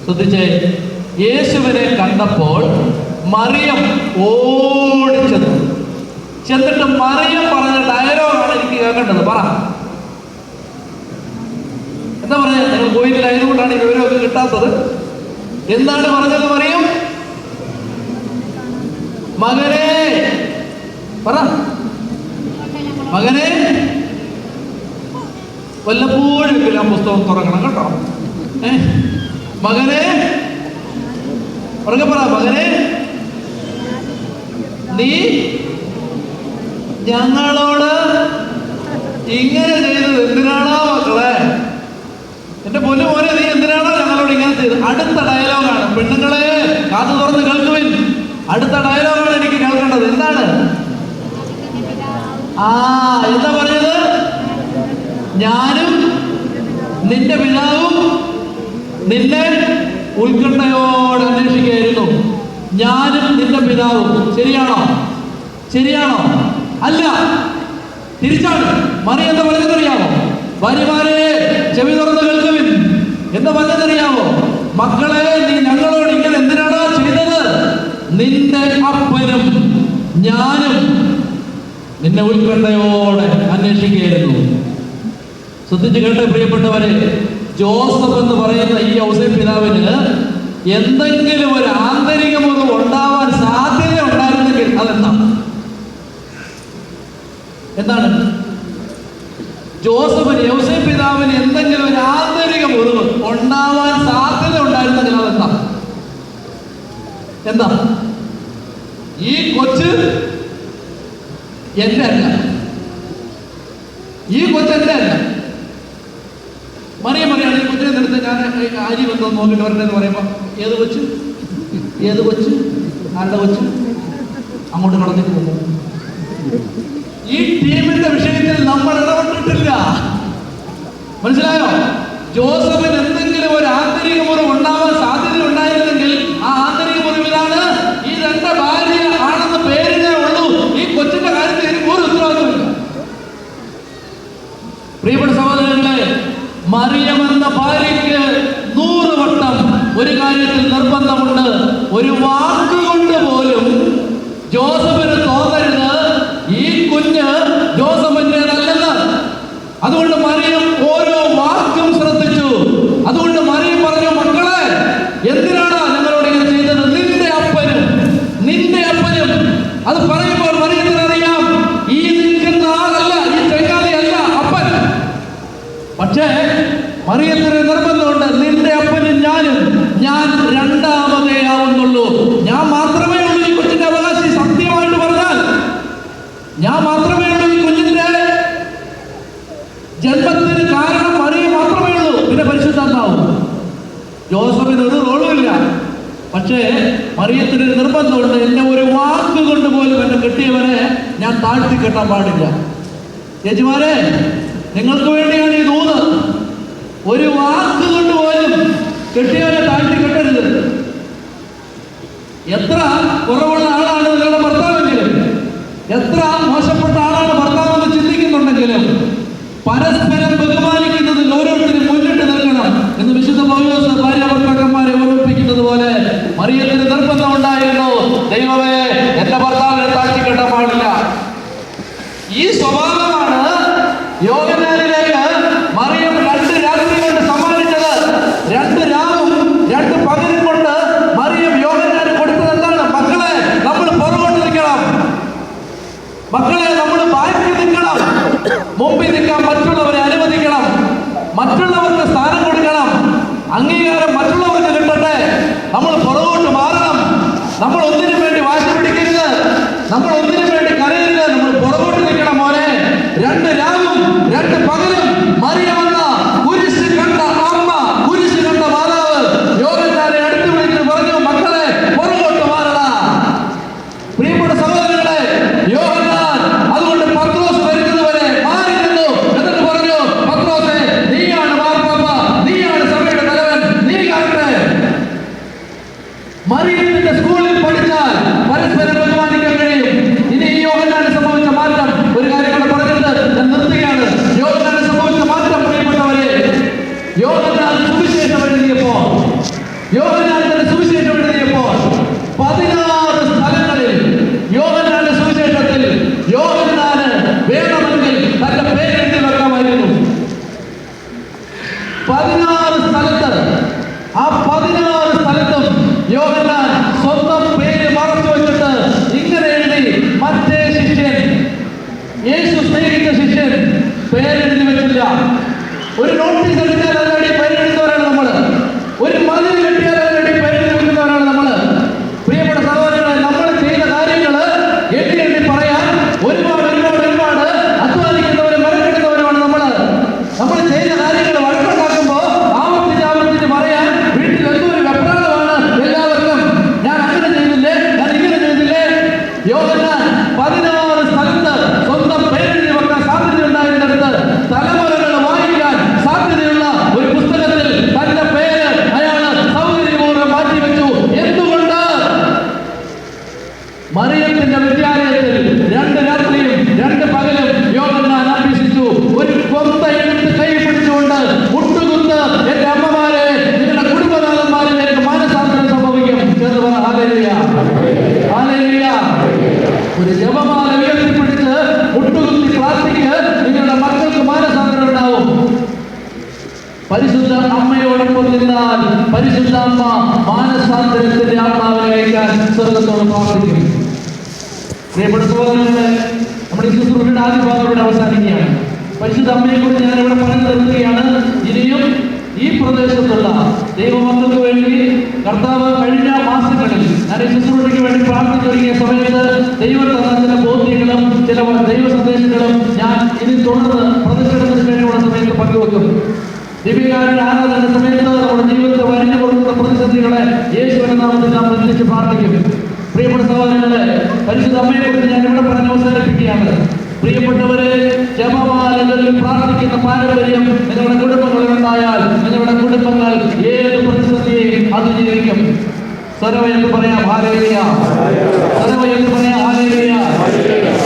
ശ്രദ്ധിച്ചേ, യേശുവിനെ കണ്ടപ്പോൾ മറിയം ചെന്നിട്ട് മറിയം പറഞ്ഞ ഡയലോഗാണ് എനിക്ക് കേൾക്കേണ്ടത്. പറ, എന്താ പറഞ്ഞ? നിങ്ങൾ കോയിലായതുകൊണ്ടാണ് ഈ വിവരമൊക്കെ കിട്ടാത്തത്. എന്താണ് പറഞ്ഞത് മറിയം? മകനെ, പറ, മകനെ. വല്ലപ്പോഴും ഞാൻ പുസ്തകം തുറക്കണം കേട്ടോ. മകനെ, പറ, മകനെ, നീ ഞങ്ങളോട് ഇങ്ങനെ ചെയ്തത് എന്തിനാണോ മക്കളെ? എന്റെ പൊന്നു മോനെ, നീ എന്തിനാണോ ഞങ്ങളോട് ഇങ്ങനെ ചെയ്തത്? അടുത്ത ഡയലോഗാണ്. പെണ്ണുങ്ങളെ കാതു തുറന്ന് കേൾക്കുവിൻ. അടുത്ത ഡയലോഗാണ് എനിക്ക് കേൾക്കേണ്ടത്. എന്താണ്? എന്താ പറഞ്ഞത്? ഞാനും നിന്റെ പിതാവും നിന്നെ ഉത്കണ്ഠയോടെ അന്വേഷിക്കുകയായിരുന്നു. ഞാനും നിന്റെ പിതാവും. ശരിയാണോ? അല്ല, തിരിച്ചാണ്. മറിയം എന്താ പറഞ്ഞതറിയാമോ? ഭാര്യമാരെ ചെവി തുറന്ന് കേൾക്കുവിൻ. എന്താ പറഞ്ഞതറിയാമോ? മക്കളെ, നീ ഞങ്ങളോട് ഇങ്ങനെ എന്തിനാണോ ചെയ്തത്? നിന്റെ അപ്പനും ഞാനും നിന്നെ ഉത്കണ്ഠയോടെ അന്വേഷിക്കുകയായിരുന്നു. ശ്രദ്ധിച്ച് കേട്ടെ പ്രിയപ്പെട്ടവരെ, ജോസഫ് എന്ന് പറയുന്ന ഈ ഔസേപ്പ് പിതാവിന് എന്തെങ്കിലും ഒരു ആന്തരിക മുറിവ് ഉണ്ടാവാൻ സാധ്യത ഉണ്ടായിരുന്നെങ്കിൽ അതെന്താണ്? എന്താണ് ജോസഫിന്, ഔസേപ്പ് പിതാവിന് എന്തെങ്കിലും ഒരു ആന്തരിക മുറിവ് ഉണ്ടാവാൻ സാധ്യത ഉണ്ടായിരുന്നെങ്കിൽ അതെന്താ? എന്താ? ഈ കൊച്ച് എന്റെ അല്ല, ഈ കൊച്ച് എന്റെ അല്ല. മറിയം പറയാണ്, ഈ കൊച്ചിനെ നിർത്തി ഞാൻ ആര്യ ബന്ധം നോക്കിയിട്ട് വരണ്ടെന്ന് പറയുമ്പോ ഏത് കൊച്ച്, ഏത് കൊച്ച്, ആരുടെ കൊച്ച്? അങ്ങോട്ട് കടന്നിട്ട് പോകും. ഈ ടീമിന്റെ വിഷയത്തിൽ നമ്മൾ ഇടപെട്ടിട്ടില്ല. മനസ്സിലായോ? ജോസഫിന് എന്തെങ്കിലും ഒരു ആന്തരിക മുറിവ് ഉണ്ടാവാൻ സാധ്യത ഉണ്ടായിരുന്നെങ്കിൽ ആ ആന്തരിക മുറിവ് ഇതാണ്: ഈ രണ്ട് ഭാര്യ ആണെന്ന് പേരിനേ ഉള്ളൂ, ഈ കൊച്ചിന്റെ കാര്യത്തിൽ എനിക്ക് ഒരു ഉത്തരവാദിത്വമില്ല. പ്രിയപ്പെട്ട സഹോദരങ്ങളെ, മറിയം എന്ന ഭാര്യയ്ക്ക് 100 വട്ടം ഒരു കാര്യത്തിൽ നിർബന്ധമുണ്ട്. ഒരു വാക്കുകൊണ്ട് പോലും ജോസഫിന് തോന്നരുത് ഈ കുഞ്ഞ് ജോസഫിന്റേതല്ലെന്ന്. അതുകൊണ്ട് മറിയം ഓരോ വാക്കും ശ്രദ്ധിച്ചു. അതുകൊണ്ട് മറിയം പറഞ്ഞു, മക്കളെ എന്തിനാണ് ഞങ്ങളോട് ഇങ്ങനെ ചെയ്തത്? നിന്റെ അപ്പനും, നിന്റെ അപ്പനും. അത് പറയുമ്പോൾ മറിയത്തിന് അറിയാം, ഈ നിൽക്കുന്ന ആളല്ല, ഈ ചെങ്ങാതിയല്ല അപ്പൻ. പക്ഷേ മറിയത്തിന് നിർബന്ധമുണ്ട്, നിന്റെ അപ്പനും ഞാനും, ഞാൻ രണ്ടാമതേ ആവുന്നുള്ളൂ, ഞാൻ മാത്രമേ ഉള്ളൂ ഈ കൊച്ചിന്റെ അവകാശി. സത്യമായിട്ട് പറഞ്ഞാൽ ഞാൻ മാത്രമേ ഉള്ളൂ ഈ കുഞ്ഞിന്റെ ജന്മത്തിന് കാരണം. മറിയം മാത്രമേ ഉള്ളൂ. പിന്നെ പരിശുദ്ധാത്മാവും. ജോസഫിന് ഒരു റോളും ഇല്ല. പക്ഷേ മറിയത്തിന് നിർബന്ധമുണ്ട്, എന്നെ ഒരു വാക്ക് കൊണ്ട് പോലും എന്നെ കെട്ടിയവരെ ഞാൻ താഴ്ത്തി കെട്ടാൻ പാടില്ല. ചേച്ചിമാരെ, നിങ്ങൾക്ക് വേണ്ടിയാണ് ഈ ദൂത്. ഒരു വാക്ക് കൊണ്ട് പോലും കെട്ടിയവരെ താഴ്ത്തി കെട്ടരുത്. എത്ര കുറവുള്ള ആളാണ് നിങ്ങളുടെ ഭർത്താവെങ്കിലും, എത്ര മോശപ്പെട്ട ആളാണ് ഭർത്താവെന്ന് ചിന്തിക്കുന്നുണ്ടെങ്കിലും, പരസ്പരം ബഹുമാനിക്കുന്നതിൽ ഓരോരുത്തരും മുന്നിട്ട് നിൽക്കണം എന്ന് വിശുദ്ധ പൗലോസ് ഭാര്യ ഭർത്താക്കന്മാരെ ഓർമ്മിപ്പിക്കുന്നത് പോലെ മറിയത്തിന് നിർബന്ധം ഉണ്ടായിരുന്നു, ദൈവമേ എന്റെ ഭർത്താവിനെ താഴ്ത്തി കെട്ടാൻ പാടില്ല. ഈ സ്വഭാവമാണ് യോഹന്നാനിലേക്ക് മറിയം 2 രാത്രി കൊണ്ട് സമ്മാനിച്ചത്. 2 രാവും 2 പകലും കൊണ്ട് മറിയം യോഹന്നാന് കൊടുത്തത് എന്താണ്? മക്കളെ, നമ്മൾ പുറകോട്ട് നിൽക്കണം, മക്കളെ നമ്മൾ ബാക്കി നിൽക്കണം, മുമ്പിൽ നിൽക്കാൻ മറ്റുള്ളവരെ അനുവദിക്കണം, മറ്റുള്ളവർക്ക് സ്ഥാനം കൊടുക്കണം, അംഗീകാരം മറ്റുള്ളവർക്ക് കിട്ടട്ടെ, നമ്മൾ പുറകോട്ട് മാറണം, നമ്മൾ ഒന്നിനും വേണ്ടി വാശി പിടിക്കരുത്, നമ്മൾ ഒന്നിനും വേണ്ടി കരയരുത്, നമ്മൾ പുറകോട്ട് നിൽക്കണം മോനെ. 2 രാവും 2 പകലും മറിയമെന്ന കുരിശ് കണ്ട അമ്മ, കുരിശ് കണ്ട മാതാവ് യോഹന്നാനെ അടുത്ത് വിളിച്ച് പറഞ്ഞു, മക്കളെ പുറകോട്ട് മാറണ. പ്രിയപ്പെട്ട സഹോദരങ്ങളെ, യോഹന്നാൻ അതുകൊണ്ട് പത്രോസ് വരുന്നതുവരെ മാറി നിന്നു. എന്നിട്ട് പറഞ്ഞു, പത്രോസേ, നീയാണ് മാർപ്പാപ്പ, നീയാണ് സഭയുടെ തലവൻ, നീ കാണട്ടെ. മറിയത്തിന്റെ സ്കൂളിൽ പഠിച്ചാൽ പരസ്പരം ബഹുമാനിക്കാൻ കഴിയും. ഇനി ഈ യോഹന്നാന് സംഭവിച്ച മാറ്റം, ഒരു കാര്യം കൂടെ പറഞ്ഞിട്ട് ഞാൻ നിർത്തുകയാണ്. യോഹന്നാന് സംഭവിച്ച മാറ്റം, പ്രിയപ്പെട്ടവരെ, യോഹന്നാൻ സുവിശേഷം എഴുതിയപ്പോൾ 16 സ്ഥലങ്ങളിൽ യോഹന്നാന്റെ സുവിശേഷത്തിൽ യോഹന്നാന് വേണമെങ്കിൽ തന്റെ പേരെഴുതി വെക്കാമായിരുന്നു. 16 സ്ഥലത്ത്, ആ 16 സ്ഥലത്തും യോഹന്നാൻ സ്വന്തം പേര് മറച്ചു വെച്ചിട്ട് ഇങ്ങനെ പരിശുദ്ധാത്മ മാനസാന്തരത്തിന്റെ ആത്മാവിനെ അയക്കാൻ സ്വർഗത്തോട് പ്രാർത്ഥിക്കും. പ്രിയപ്പെട്ട സഹോദരങ്ങളെ, നമ്മുടെ ശുശ്രൂഷയുടെ ആദ്യ ഭാഗം ഇവിടെ അവസാനിക്കുകയാണ്. പരിശുദ്ധ അമ്മയെ കുറിച്ച് ഞാൻ ഇവിടെ പറഞ്ഞു നിർത്തുകയാണ്. ഇനിയും ഈ പ്രദേശത്തുള്ള ദൈവമക്കൾക്ക് വേണ്ടി കർത്താവ് കഴിഞ്ഞ മാസങ്ങളിൽ ഞാൻ ഈ ശുശ്രൂഷയ്ക്ക് വേണ്ടി പ്രാർത്ഥിച്ചൊരുങ്ങിയ സമയത്ത് ദൈവം തന്ന ചില ബോധ്യങ്ങളും ചില ദൈവ സന്ദേശങ്ങളും ഞാൻ ഇനി തുടർന്ന് പ്രദർശനത്തിന് വേണ്ടിയുള്ള സമയത്ത് പങ്കുവെക്കും. ദിവ്യകാരുടെ ആരാധന സമയത്ത് നമ്മുടെ ജീവിതത്തിൽ വരിഞ്ഞു കൊടുക്കുന്ന പ്രതിസന്ധികളെ യേശുവിന്റെ നാമത്തിൽ നാം ബന്ധിച്ച് പ്രാർത്ഥിക്കും. പ്രിയപ്പെട്ട സഹോദരങ്ങളെ, പരിശുദ്ധ അമ്മയെ കുറിച്ച് ഞാൻ ഇവിടെ പറഞ്ഞ് അവസാനിപ്പിക്കുകയാണ്. പ്രിയപ്പെട്ടവരെ, ജപമാലകളിൽ പ്രാർത്ഥിക്കുന്ന പാരമ്പര്യം നിങ്ങളുടെ കുടുംബങ്ങളിൽ ഉണ്ടായാൽ നിങ്ങളുടെ കുടുംബങ്ങൾ ഏത് പ്രതിസന്ധിയെയും അതിജീവിക്കും. സ്വരവയെന്ന് പറയാം ഹല്ലേലൂയ, സ്വരവയെന്ന് പറയാം ഹല്ലേലൂയ,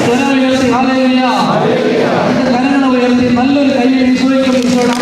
സ്വരവയെത്തി ഹല്ലേലൂയ. കരങ്ങൾ ഉയർത്തി നല്ലൊരു കൈ ഈശോയ്ക്കും ഈശോയുടെ